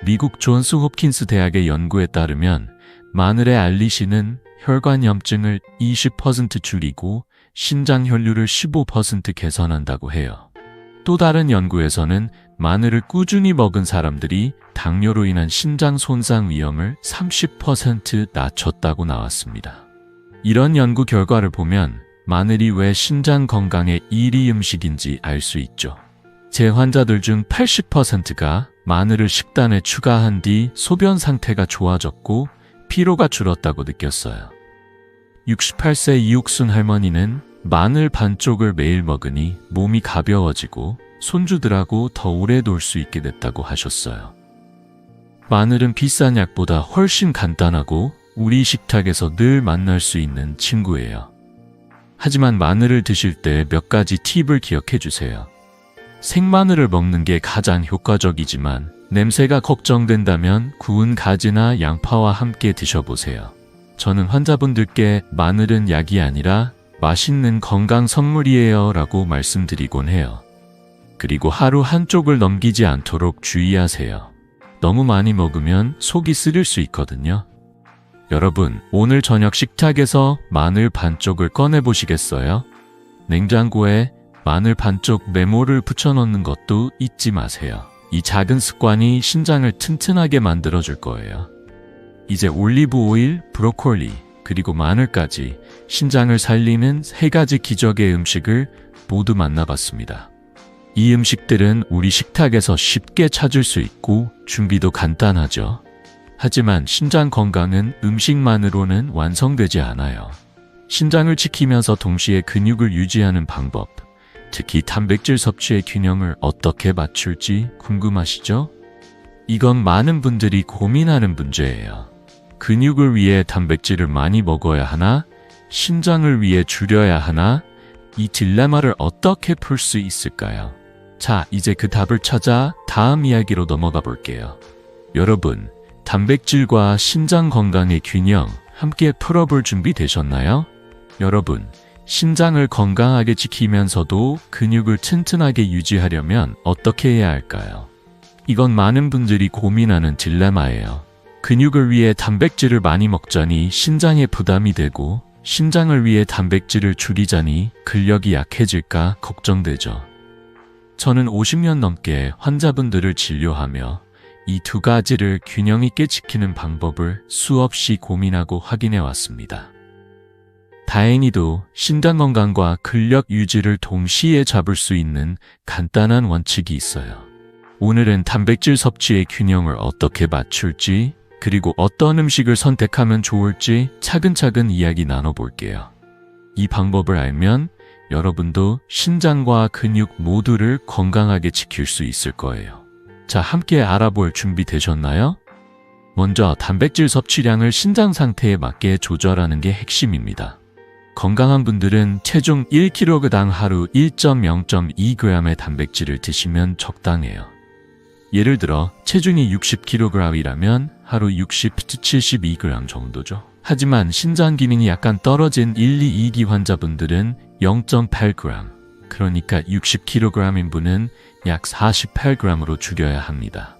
미국 존스 홉킨스 대학의 연구에 따르면 마늘의 알리신은 혈관염증을 20% 줄이고 신장 혈류를 15% 개선한다고 해요. 또 다른 연구에서는 마늘을 꾸준히 먹은 사람들이 당뇨로 인한 신장 손상 위험을 30% 낮췄다고 나왔습니다. 이런 연구 결과를 보면 마늘이 왜 신장 건강에 1위 음식인지 알 수 있죠. 제 환자들 중 80%가 마늘을 식단에 추가한 뒤 소변 상태가 좋아졌고 피로가 줄었다고 느꼈어요. 68세 이옥순 할머니는 마늘 반쪽을 매일 먹으니 몸이 가벼워지고 손주들하고 더 오래 놀 수 있게 됐다고 하셨어요. 마늘은 비싼 약보다 훨씬 간단하고 우리 식탁에서 늘 만날 수 있는 친구예요. 하지만 마늘을 드실 때 몇 가지 팁을 기억해 주세요. 생마늘을 먹는 게 가장 효과적이지만 냄새가 걱정된다면 구운 가지나 양파와 함께 드셔보세요. 저는 환자분들께 마늘은 약이 아니라 맛있는 건강 선물이에요 라고 말씀드리곤 해요. 그리고 하루 한쪽을 넘기지 않도록 주의하세요. 너무 많이 먹으면 속이 쓰릴 수 있거든요. 여러분, 오늘 저녁 식탁에서 마늘 반쪽을 꺼내보시겠어요? 냉장고에 마늘 반쪽 메모를 붙여놓는 것도 잊지 마세요. 이 작은 습관이 신장을 튼튼하게 만들어줄 거예요. 이제 올리브 오일, 브로콜리, 그리고 마늘까지 신장을 살리는 3가지 기적의 음식을 모두 만나봤습니다. 이 음식들은 우리 식탁에서 쉽게 찾을 수 있고 준비도 간단하죠. 하지만 신장 건강은 음식만으로는 완성되지 않아요. 신장을 지키면서 동시에 근육을 유지하는 방법, 특히 단백질 섭취의 균형을 어떻게 맞출지 궁금하시죠? 이건 많은 분들이 고민하는 문제예요. 근육을 위해 단백질을 많이 먹어야 하나? 신장을 위해 줄여야 하나? 이 딜레마를 어떻게 풀 수 있을까요? 자, 이제 그 답을 찾아 다음 이야기로 넘어가 볼게요. 여러분, 단백질과 신장 건강의 균형 함께 풀어볼 준비 되셨나요? 여러분, 신장을 건강하게 지키면서도 근육을 튼튼하게 유지하려면 어떻게 해야 할까요? 이건 많은 분들이 고민하는 딜레마예요. 근육을 위해 단백질을 많이 먹자니 신장에 부담이 되고 신장을 위해 단백질을 줄이자니 근력이 약해질까 걱정되죠. 저는 50년 넘게 환자분들을 진료하며 이 2가지를 균형 있게 지키는 방법을 수없이 고민하고 확인해 왔습니다. 다행히도 신장 건강과 근력 유지를 동시에 잡을 수 있는 간단한 원칙이 있어요. 오늘은 단백질 섭취의 균형을 어떻게 맞출지, 그리고 어떤 음식을 선택하면 좋을지 차근차근 이야기 나눠볼게요. 이 방법을 알면 여러분도 신장과 근육 모두를 건강하게 지킬 수 있을 거예요. 자, 함께 알아볼 준비 되셨나요? 먼저 단백질 섭취량을 신장 상태에 맞게 조절하는 게 핵심입니다. 건강한 분들은 체중 1kg당 하루 1.0.2g의 단백질을 드시면 적당해요. 예를 들어 체중이 60kg이라면 하루 60-72g 정도죠. 하지만 신장 기능이 약간 떨어진 1, 2, 2기 환자분들은 0.8g, 그러니까 60kg인 분은 약 48g으로 줄여야 합니다.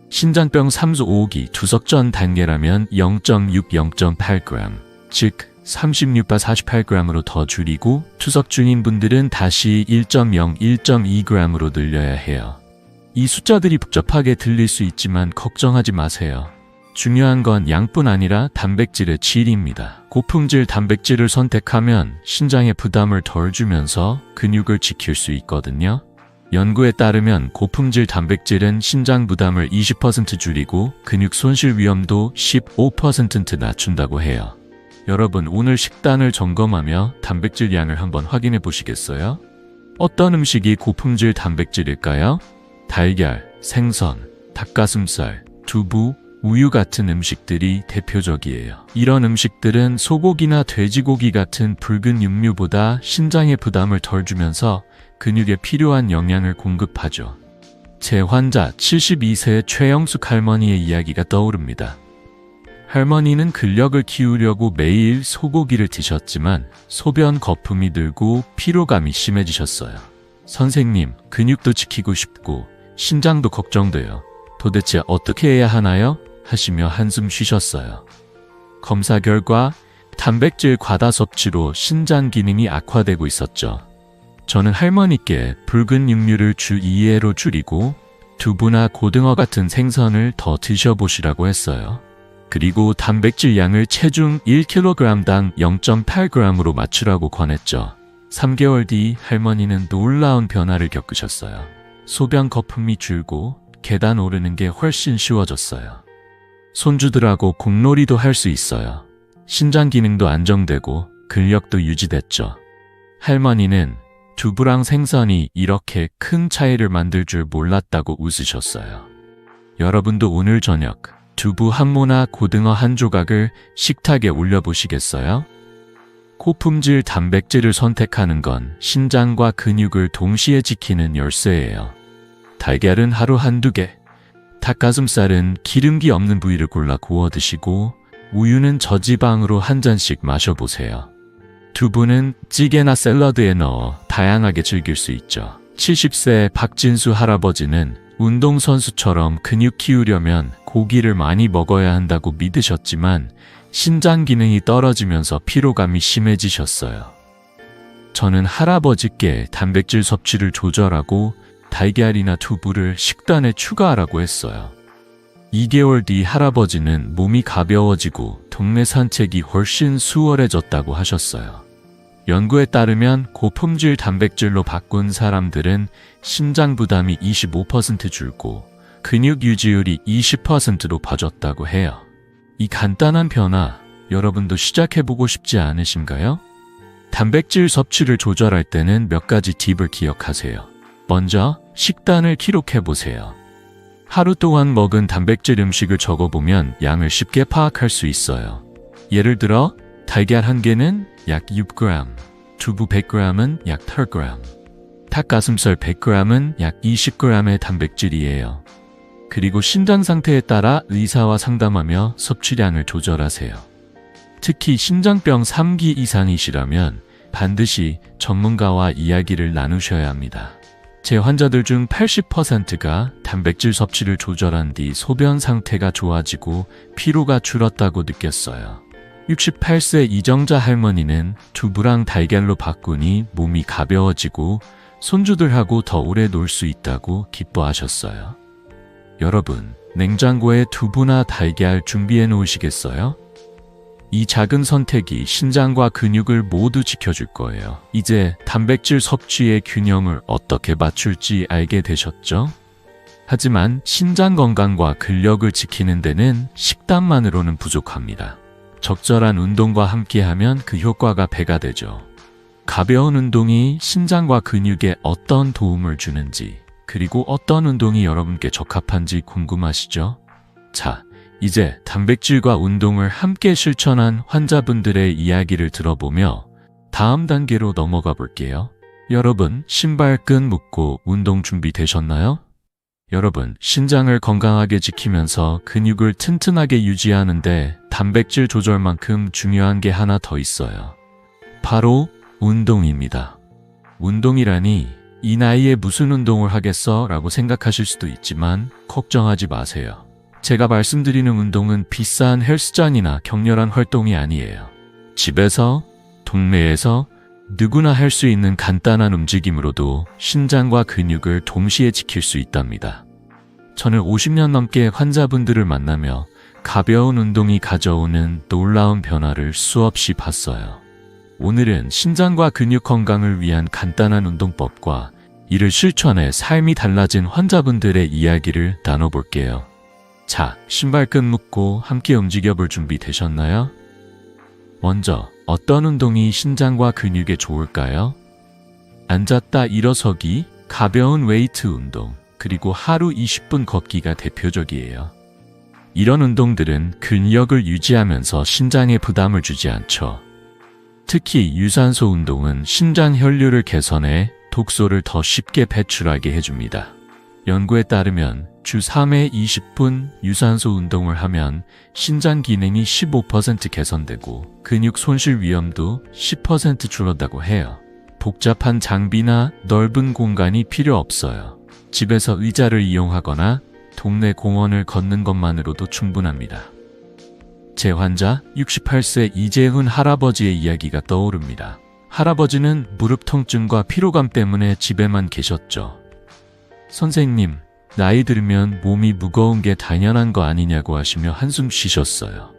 신장병 3수 5기 투석 전 단계라면 0.6, 0.8g, 즉 36바 48g으로 더 줄이고 투석 중인 분들은 다시 1.0, 1.2g으로 늘려야 해요. 이 숫자들이 복잡하게 들릴 수 있지만 걱정하지 마세요. 중요한 건 양뿐 아니라 단백질의 질입니다. 고품질 단백질을 선택하면 신장에 부담을 덜 주면서 근육을 지킬 수 있거든요. 연구에 따르면 고품질 단백질은 신장 부담을 20% 줄이고 근육 손실 위험도 15% 낮춘다고 해요. 여러분, 오늘 식단을 점검하며 단백질 양을 한번 확인해 보시겠어요? 어떤 음식이 고품질 단백질일까요? 달걀, 생선, 닭가슴살, 두부, 우유 같은 음식들이 대표적이에요. 이런 음식들은 소고기나 돼지고기 같은 붉은 육류보다 신장에 부담을 덜 주면서 근육에 필요한 영양을 공급하죠. 제 환자 72세 최영숙 할머니의 이야기가 떠오릅니다. 할머니는 근력을 키우려고 매일 소고기를 드셨지만 소변 거품이 늘고 피로감이 심해지셨어요. 선생님, 근육도 지키고 싶고 신장도 걱정돼요. 도대체 어떻게 해야 하나요? 하시며 한숨 쉬셨어요. 검사 결과 단백질 과다 섭취로 신장 기능이 악화되고 있었죠. 저는 할머니께 붉은 육류를 주 2회로 줄이고 두부나 고등어 같은 생선을 더 드셔보시라고 했어요. 그리고 단백질 양을 체중 1kg당 0.8g으로 맞추라고 권했죠. 3개월 뒤 할머니는 놀라운 변화를 겪으셨어요. 소변 거품이 줄고 계단 오르는 게 훨씬 쉬워졌어요. 손주들하고 공놀이도 할 수 있어요. 신장 기능도 안정되고 근력도 유지됐죠. 할머니는 두부랑 생선이 이렇게 큰 차이를 만들 줄 몰랐다고 웃으셨어요. 여러분도 오늘 저녁 두부 한 모나 고등어 한 조각을 식탁에 올려보시겠어요? 고품질 단백질을 선택하는 건 신장과 근육을 동시에 지키는 열쇠예요. 달걀은 하루 한두 개, 닭가슴살은 기름기 없는 부위를 골라 구워 드시고 우유는 저지방으로 한 잔씩 마셔보세요. 두부는 찌개나 샐러드에 넣어 다양하게 즐길 수 있죠. 70세 박진수 할아버지는 운동선수처럼 근육 키우려면 고기를 많이 먹어야 한다고 믿으셨지만 신장 기능이 떨어지면서 피로감이 심해지셨어요. 저는 할아버지께 단백질 섭취를 조절하고 달걀이나 두부를 식단에 추가하라고 했어요. 2개월 뒤 할아버지는 몸이 가벼워지고 동네 산책이 훨씬 수월해졌다고 하셨어요. 연구에 따르면 고품질 단백질로 바꾼 사람들은 심장 부담이 25% 줄고 근육 유지율이 20%로 빠졌다고 해요. 이 간단한 변화, 여러분도 시작해보고 싶지 않으신가요? 단백질 섭취를 조절할 때는 몇 가지 팁을 기억하세요. 먼저 식단을 기록해보세요. 하루 동안 먹은 단백질 음식을 적어보면 양을 쉽게 파악할 수 있어요. 예를 들어 달걀 1개는 약 6g, 두부 100g은 약 8g, 닭가슴살 100g은 약 20g의 단백질이에요. 그리고 신장 상태에 따라 의사와 상담하며 섭취량을 조절하세요. 특히 신장병 3기 이상이시라면 반드시 전문가와 이야기를 나누셔야 합니다. 제 환자들 중 80%가 단백질 섭취를 조절한 뒤 소변 상태가 좋아지고 피로가 줄었다고 느꼈어요. 68세 이정자 할머니는 두부랑 달걀로 바꾸니 몸이 가벼워지고 손주들하고 더 오래 놀 수 있다고 기뻐하셨어요. 여러분, 냉장고에 두부나 달걀 준비해 놓으시겠어요? 이 작은 선택이 신장과 근육을 모두 지켜줄 거예요. 이제 단백질 섭취의 균형을 어떻게 맞출지 알게 되셨죠? 하지만 신장 건강과 근력을 지키는 데는 식단만으로는 부족합니다. 적절한 운동과 함께하면 그 효과가 배가 되죠. 가벼운 운동이 신장과 근육에 어떤 도움을 주는지, 그리고 어떤 운동이 여러분께 적합한지 궁금하시죠? 자, 이제 단백질과 운동을 함께 실천한 환자분들의 이야기를 들어보며 다음 단계로 넘어가 볼게요. 여러분, 신발끈 묶고 운동 준비되셨나요? 여러분, 신장을 건강하게 지키면서 근육을 튼튼하게 유지하는데 단백질 조절만큼 중요한 게 하나 더 있어요. 바로 운동입니다. 운동이라니 이 나이에 무슨 운동을 하겠어? 라고 생각하실 수도 있지만 걱정하지 마세요. 제가 말씀드리는 운동은 비싼 헬스장이나 격렬한 활동이 아니에요. 집에서, 동네에서 누구나 할 수 있는 간단한 움직임으로도 신장과 근육을 동시에 지킬 수 있답니다. 저는 50년 넘게 환자분들을 만나며 가벼운 운동이 가져오는 놀라운 변화를 수없이 봤어요. 오늘은 신장과 근육 건강을 위한 간단한 운동법과 이를 실천해 삶이 달라진 환자분들의 이야기를 나눠볼게요. 자, 신발끈 묶고 함께 움직여볼 준비 되셨나요? 먼저 어떤 운동이 신장과 근육에 좋을까요? 앉았다 일어서기, 가벼운 웨이트 운동, 그리고 하루 20분 걷기가 대표적이에요. 이런 운동들은 근력을 유지하면서 신장에 부담을 주지 않죠. 특히 유산소 운동은 신장 혈류를 개선해 독소를 더 쉽게 배출하게 해줍니다. 연구에 따르면 주 3회 20분 유산소 운동을 하면 신장 기능이 15% 개선되고 근육 손실 위험도 10% 줄었다고 해요. 복잡한 장비나 넓은 공간이 필요 없어요. 집에서 의자를 이용하거나 동네 공원을 걷는 것만으로도 충분합니다. 제 환자 68세 이재훈 할아버지의 이야기가 떠오릅니다. 할아버지는 무릎 통증과 피로감 때문에 집에만 계셨죠. 선생님, 나이 들면 몸이 무거운 게 당연한 거 아니냐고 하시며 한숨 쉬셨어요.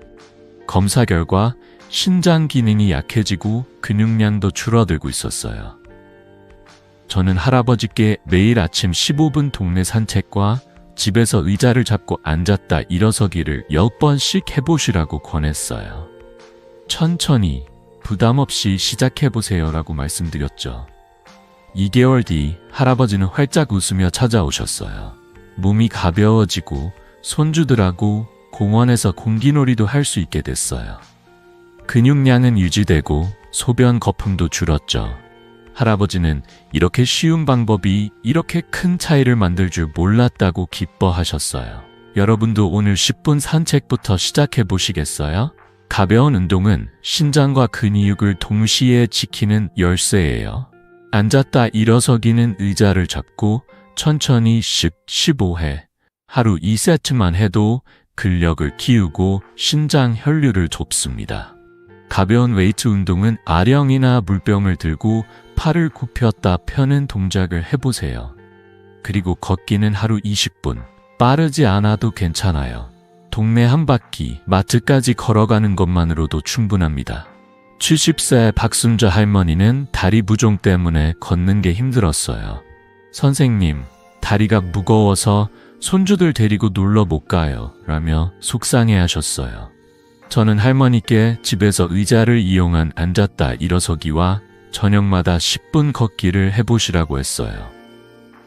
검사 결과 신장 기능이 약해지고 근육량도 줄어들고 있었어요. 저는 할아버지께 매일 아침 15분 동네 산책과 집에서 의자를 잡고 앉았다 일어서기를 10번씩 해보시라고 권했어요. 천천히 부담 없이 시작해보세요 라고 말씀드렸죠. 2개월 뒤 할아버지는 활짝 웃으며 찾아오셨어요. 몸이 가벼워지고 손주들하고 공원에서 공기놀이도 할 수 있게 됐어요. 근육량은 유지되고 소변 거품도 줄었죠. 할아버지는 이렇게 쉬운 방법이 이렇게 큰 차이를 만들 줄 몰랐다고 기뻐하셨어요. 여러분도 오늘 10분 산책부터 시작해 보시겠어요? 가벼운 운동은 신장과 근육을 동시에 지키는 열쇠예요. 앉았다 일어서기는 의자를 잡고 천천히 15회, 하루 2세트만 해도 근력을 키우고 신장 혈류를 돕습니다. 가벼운 웨이트 운동은 아령이나 물병을 들고 팔을 굽혔다 펴는 동작을 해보세요. 그리고 걷기는 하루 20분. 빠르지 않아도 괜찮아요. 동네 한 바퀴, 마트까지 걸어가는 것만으로도 충분합니다. 70세 박순자 할머니는 다리 부종 때문에 걷는 게 힘들었어요. 선생님, 다리가 무거워서 손주들 데리고 놀러 못 가요. 라며 속상해 하셨어요. 저는 할머니께 집에서 의자를 이용한 앉았다 일어서기와 저녁마다 10분 걷기를 해보시라고 했어요.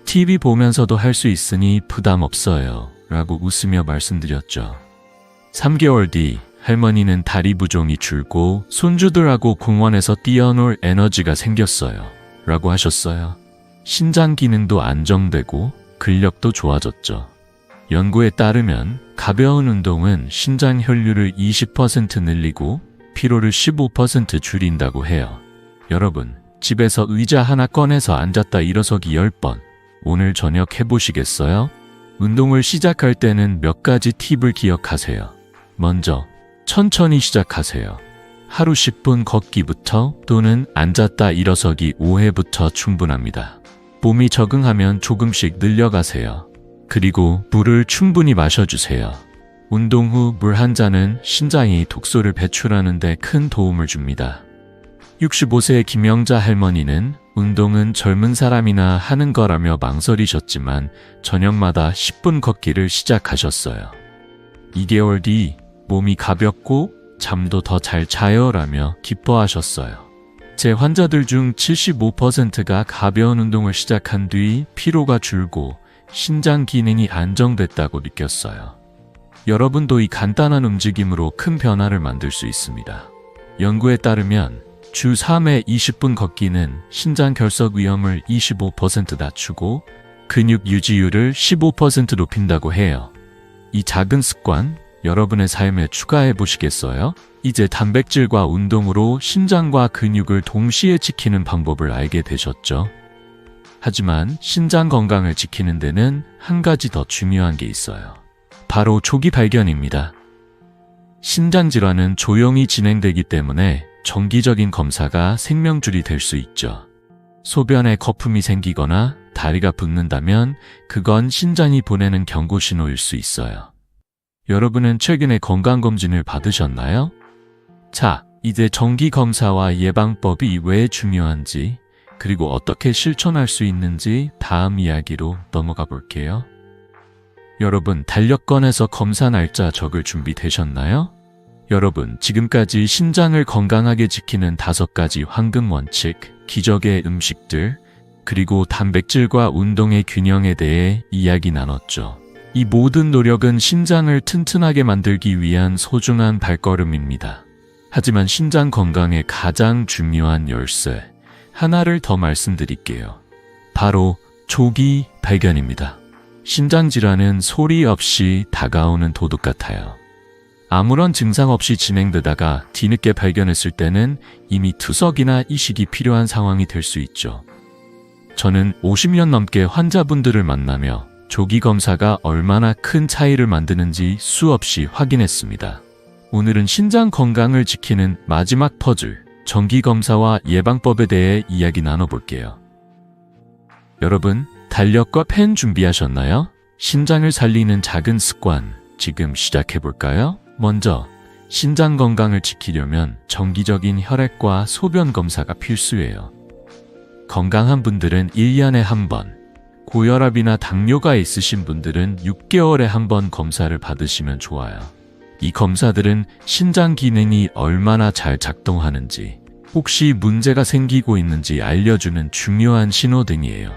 TV 보면서도 할 수 있으니 부담 없어요. 라고 웃으며 말씀드렸죠. 3개월 뒤 할머니는 다리 부종이 줄고 손주들하고 공원에서 뛰어놀 에너지가 생겼어요. 라고 하셨어요. 신장 기능도 안정되고 근력도 좋아졌죠. 연구에 따르면 가벼운 운동은 신장 혈류를 20% 늘리고 피로를 15% 줄인다고 해요. 여러분, 집에서 의자 하나 꺼내서 앉았다 일어서기 10번. 오늘 저녁 해보시겠어요? 운동을 시작할 때는 몇 가지 팁을 기억하세요. 먼저, 천천히 시작하세요. 하루 10분 걷기부터 또는 앉았다 일어서기 5회부터 충분합니다. 몸이 적응하면 조금씩 늘려가세요. 그리고 물을 충분히 마셔주세요. 운동 후 물 한 잔은 신장이 독소를 배출하는 데 큰 도움을 줍니다. 65세의 김영자 할머니는 운동은 젊은 사람이나 하는 거라며 망설이셨지만 저녁마다 10분 걷기를 시작하셨어요. 2개월 뒤 몸이 가볍고 잠도 더 잘 자요라며 기뻐하셨어요. 제 환자들 중 75%가 가벼운 운동을 시작한 뒤 피로가 줄고 신장 기능이 안정됐다고 느꼈어요. 여러분도 이 간단한 움직임으로 큰 변화를 만들 수 있습니다. 연구에 따르면 주 3회 20분 걷기는 신장 결석 위험을 25% 낮추고 근육 유지율을 15% 높인다고 해요. 이 작은 습관 여러분의 삶에 추가해 보시겠어요? 이제 단백질과 운동으로 신장과 근육을 동시에 지키는 방법을 알게 되셨죠? 하지만 신장 건강을 지키는 데는 한 가지 더 중요한 게 있어요. 바로 초기 발견입니다. 신장 질환은 조용히 진행되기 때문에 정기적인 검사가 생명줄이 될 수 있죠. 소변에 거품이 생기거나 다리가 붓는다면 그건 신장이 보내는 경고 신호일 수 있어요. 여러분은 최근에 건강검진을 받으셨나요? 자, 이제 정기검사와 예방법이 왜 중요한지 그리고 어떻게 실천할 수 있는지 다음 이야기로 넘어가 볼게요. 여러분, 달력권에서 검사 날짜 적을 준비 되셨나요? 여러분, 지금까지 신장을 건강하게 지키는 5가지 황금 원칙, 기적의 음식들, 그리고 단백질과 운동의 균형에 대해 이야기 나눴죠. 이 모든 노력은 신장을 튼튼하게 만들기 위한 소중한 발걸음입니다. 하지만 신장 건강의 가장 중요한 열쇠 하나를 더 말씀드릴게요. 바로 조기 발견입니다. 신장 질환은 소리 없이 다가오는 도둑 같아요. 아무런 증상 없이 진행되다가 뒤늦게 발견했을 때는 이미 투석이나 이식이 필요한 상황이 될 수 있죠. 저는 50년 넘게 환자분들을 만나며 조기 검사가 얼마나 큰 차이를 만드는지 수없이 확인했습니다. 오늘은 신장 건강을 지키는 마지막 퍼즐, 정기검사와 예방법에 대해 이야기 나눠볼게요. 여러분, 달력과 펜 준비하셨나요? 신장을 살리는 작은 습관, 지금 시작해볼까요? 먼저, 신장 건강을 지키려면 정기적인 혈액과 소변 검사가 필수예요. 건강한 분들은 1년에 한 번, 고혈압이나 당뇨가 있으신 분들은 6개월에 한 번 검사를 받으시면 좋아요. 이 검사들은 신장 기능이 얼마나 잘 작동하는지, 혹시 문제가 생기고 있는지 알려주는 중요한 신호등이에요.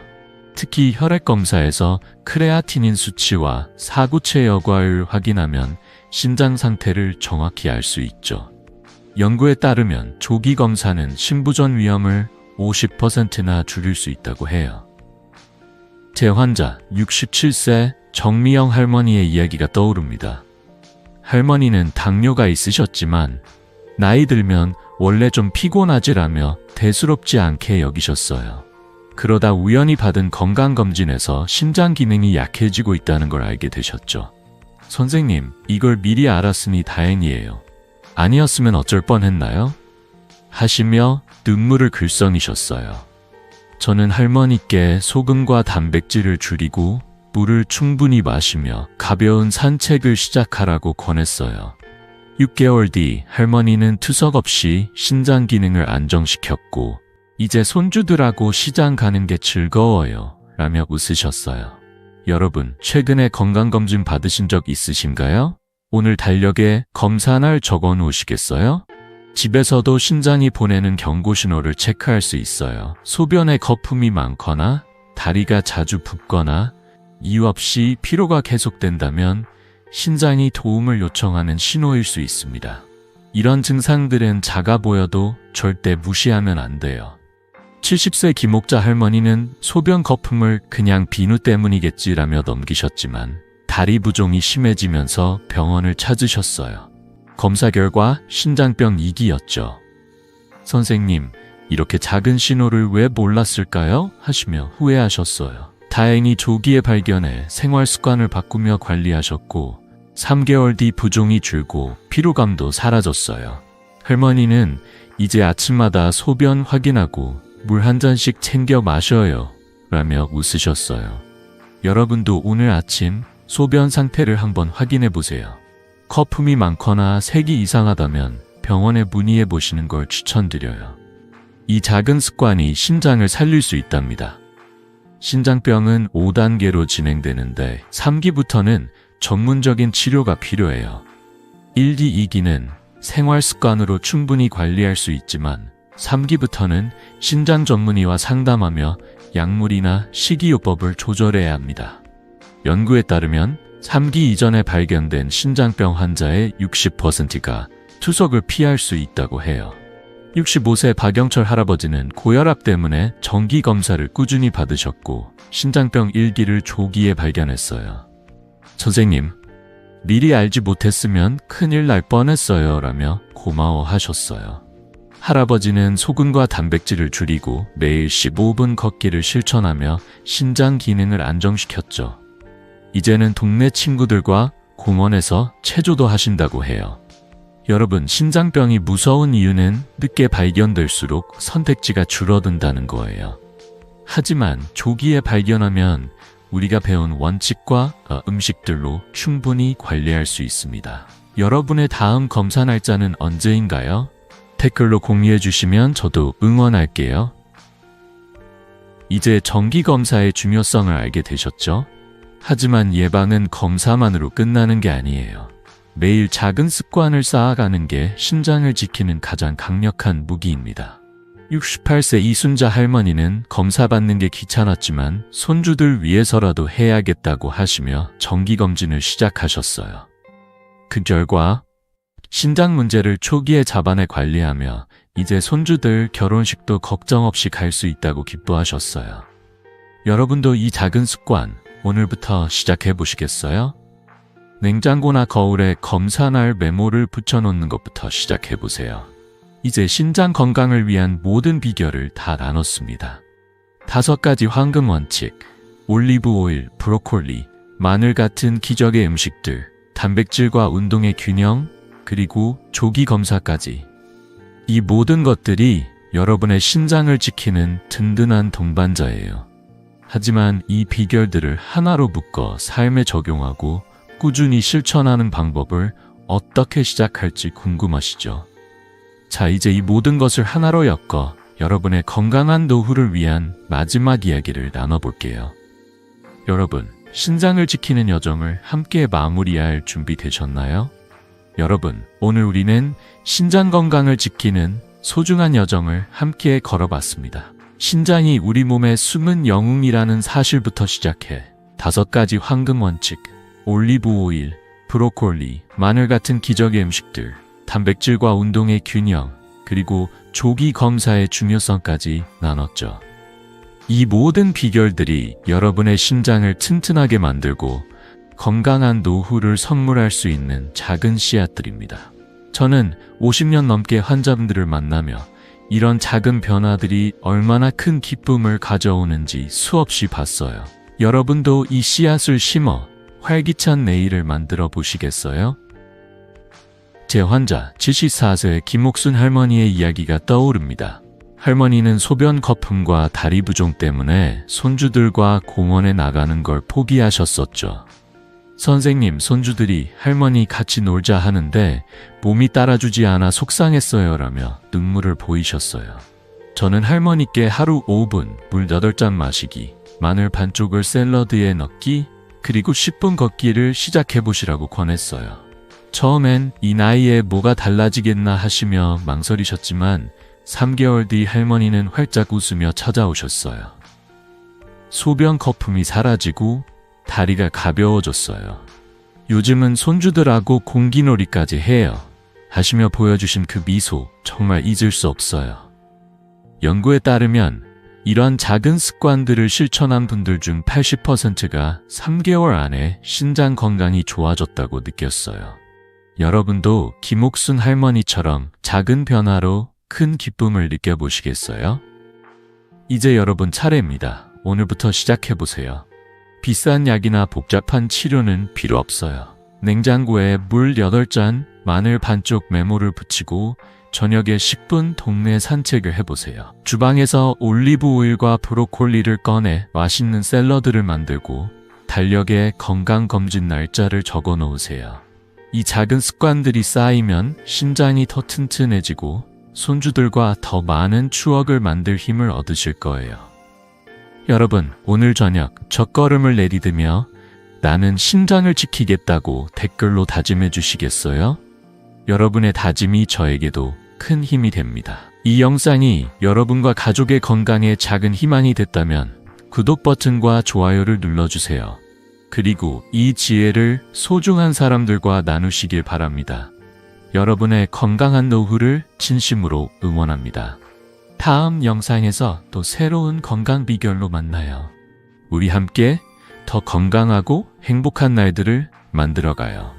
특히 혈액 검사에서 크레아티닌 수치와 사구체 여과를 확인하면 신장 상태를 정확히 알 수 있죠. 연구에 따르면 조기 검사는 신부전 위험을 50%나 줄일 수 있다고 해요. 제 환자 67세 정미영 할머니의 이야기가 떠오릅니다. 할머니는 당뇨가 있으셨지만 나이 들면 원래 좀 피곤하지라며 대수롭지 않게 여기셨어요. 그러다 우연히 받은 건강검진에서 신장 기능이 약해지고 있다는 걸 알게 되셨죠. 선생님, 이걸 미리 알았으니 다행이에요. 아니었으면 어쩔 뻔했나요? 하시며 눈물을 글썽이셨어요. 저는 할머니께 소금과 단백질을 줄이고 물을 충분히 마시며 가벼운 산책을 시작하라고 권했어요. 6개월 뒤 할머니는 투석 없이 신장 기능을 안정시켰고 이제 손주들하고 시장 가는 게 즐거워요 라며 웃으셨어요. 여러분, 최근에 건강검진 받으신 적 있으신가요? 오늘 달력에 검사날 적어 놓으시겠어요? 집에서도 신장이 보내는 경고 신호를 체크할 수 있어요. 소변에 거품이 많거나 다리가 자주 붓거나 이유 없이 피로가 계속된다면 신장이 도움을 요청하는 신호일 수 있습니다. 이런 증상들은 작아 보여도 절대 무시하면 안 돼요. 70세 김옥자 할머니는 소변 거품을 그냥 비누 때문이겠지라며 넘기셨지만 다리 부종이 심해지면서 병원을 찾으셨어요. 검사 결과 신장병 2기였죠. 선생님, 이렇게 작은 신호를 왜 몰랐을까요? 하시며 후회하셨어요. 다행히 조기에 발견해 생활 습관을 바꾸며 관리하셨고 3개월 뒤 부종이 줄고 피로감도 사라졌어요. 할머니는 이제 아침마다 소변 확인하고 물 한 잔씩 챙겨 마셔요 라며 웃으셨어요. 여러분도 오늘 아침 소변 상태를 한번 확인해 보세요. 거품이 많거나 색이 이상하다면 병원에 문의해 보시는 걸 추천드려요. 이 작은 습관이 신장을 살릴 수 있답니다. 신장병은 5단계로 진행되는데 3기부터는 전문적인 치료가 필요해요. 1기, 2기는 생활 습관으로 충분히 관리할 수 있지만 3기부터는 신장 전문의와 상담하며 약물이나 식이요법을 조절해야 합니다. 연구에 따르면 3기 이전에 발견된 신장병 환자의 60%가 투석을 피할 수 있다고 해요. 65세 박영철 할아버지는 고혈압 때문에 정기검사를 꾸준히 받으셨고 신장병 1기를 조기에 발견했어요. 선생님, 미리 알지 못했으면 큰일 날 뻔했어요 라며 고마워하셨어요. 할아버지는 소금과 단백질을 줄이고 매일 15분 걷기를 실천하며 신장 기능을 안정시켰죠. 이제는 동네 친구들과 공원에서 체조도 하신다고 해요. 여러분, 신장병이 무서운 이유는 늦게 발견될수록 선택지가 줄어든다는 거예요. 하지만 조기에 발견하면 우리가 배운 원칙과 음식들로 충분히 관리할 수 있습니다. 여러분의 다음 검사 날짜는 언제인가요? 댓글로 공유해 주시면 저도 응원할게요. 이제 정기검사의 중요성을 알게 되셨죠? 하지만 예방은 검사만으로 끝나는 게 아니에요. 매일 작은 습관을 쌓아가는 게 신장을 지키는 가장 강력한 무기입니다. 68세 이순자 할머니는 검사 받는 게 귀찮았지만 손주들 위해서라도 해야겠다고 하시며 정기검진을 시작하셨어요. 그 결과 신장 문제를 초기에 잡아내 관리하며 이제 손주들 결혼식도 걱정 없이 갈 수 있다고 기뻐하셨어요. 여러분도 이 작은 습관 오늘부터 시작해 보시겠어요? 냉장고나 거울에 검사날 메모를 붙여놓는 것부터 시작해 보세요. 이제 신장 건강을 위한 모든 비결을 다 나눴습니다. 5가지 황금 원칙, 올리브 오일, 브로콜리, 마늘 같은 기적의 음식들, 단백질과 운동의 균형, 그리고 조기 검사까지. 이 모든 것들이 여러분의 신장을 지키는 든든한 동반자예요. 하지만 이 비결들을 하나로 묶어 삶에 적용하고 꾸준히 실천하는 방법을 어떻게 시작할지 궁금하시죠? 자, 이제 이 모든 것을 하나로 엮어 여러분의 건강한 노후를 위한 마지막 이야기를 나눠볼게요. 여러분, 신장을 지키는 여정을 함께 마무리할 준비 되셨나요? 여러분, 오늘 우리는 신장 건강을 지키는 소중한 여정을 함께 걸어봤습니다. 신장이 우리 몸의 숨은 영웅이라는 사실부터 시작해 5가지 황금 원칙, 올리브 오일, 브로콜리, 마늘 같은 기적의 음식들, 단백질과 운동의 균형, 그리고 조기 검사의 중요성까지 나눴죠. 이 모든 비결들이 여러분의 신장을 튼튼하게 만들고 건강한 노후를 선물할 수 있는 작은 씨앗들입니다. 저는 50년 넘게 환자분들을 만나며 이런 작은 변화들이 얼마나 큰 기쁨을 가져오는지 수없이 봤어요. 여러분도 이 씨앗을 심어 활기찬 내일을 만들어 보시겠어요? 제 환자 74세 김옥순 할머니의 이야기가 떠오릅니다. 할머니는 소변 거품과 다리 부종 때문에 손주들과 공원에 나가는 걸 포기하셨었죠. 선생님, 손주들이 할머니 같이 놀자 하는데 몸이 따라주지 않아 속상했어요 라며 눈물을 보이셨어요. 저는 할머니께 하루 5분 물 8잔 마시기, 마늘 반쪽을 샐러드에 넣기, 그리고 10분 걷기를 시작해보시라고 권했어요. 처음엔 이 나이에 뭐가 달라지겠나 하시며 망설이셨지만 3개월 뒤 할머니는 활짝 웃으며 찾아오셨어요. 소변 거품이 사라지고 다리가 가벼워졌어요. 요즘은 손주들하고 공기놀이까지 해요. 하시며 보여주신 그 미소 정말 잊을 수 없어요. 연구에 따르면 이런 작은 습관들을 실천한 분들 중 80%가 3개월 안에 신장 건강이 좋아졌다고 느꼈어요. 여러분도 김옥순 할머니처럼 작은 변화로 큰 기쁨을 느껴보시겠어요? 이제 여러분 차례입니다. 오늘부터 시작해보세요. 비싼 약이나 복잡한 치료는 필요 없어요. 냉장고에 물 8잔, 마늘 반쪽 메모를 붙이고 저녁에 10분 동네 산책을 해보세요. 주방에서 올리브 오일과 브로콜리를 꺼내 맛있는 샐러드를 만들고 달력에 건강검진 날짜를 적어 놓으세요. 이 작은 습관들이 쌓이면 신장이 더 튼튼해지고 손주들과 더 많은 추억을 만들 힘을 얻으실 거예요. 여러분, 오늘 저녁 첫걸음을 내디디며 나는 신장을 지키겠다고 댓글로 다짐해 주시겠어요? 여러분의 다짐이 저에게도 큰 힘이 됩니다. 이 영상이 여러분과 가족의 건강에 작은 희망이 됐다면 구독 버튼과 좋아요를 눌러주세요. 그리고 이 지혜를 소중한 사람들과 나누시길 바랍니다. 여러분의 건강한 노후를 진심으로 응원합니다. 다음 영상에서 또 새로운 건강 비결로 만나요. 우리 함께 더 건강하고 행복한 날들을 만들어가요.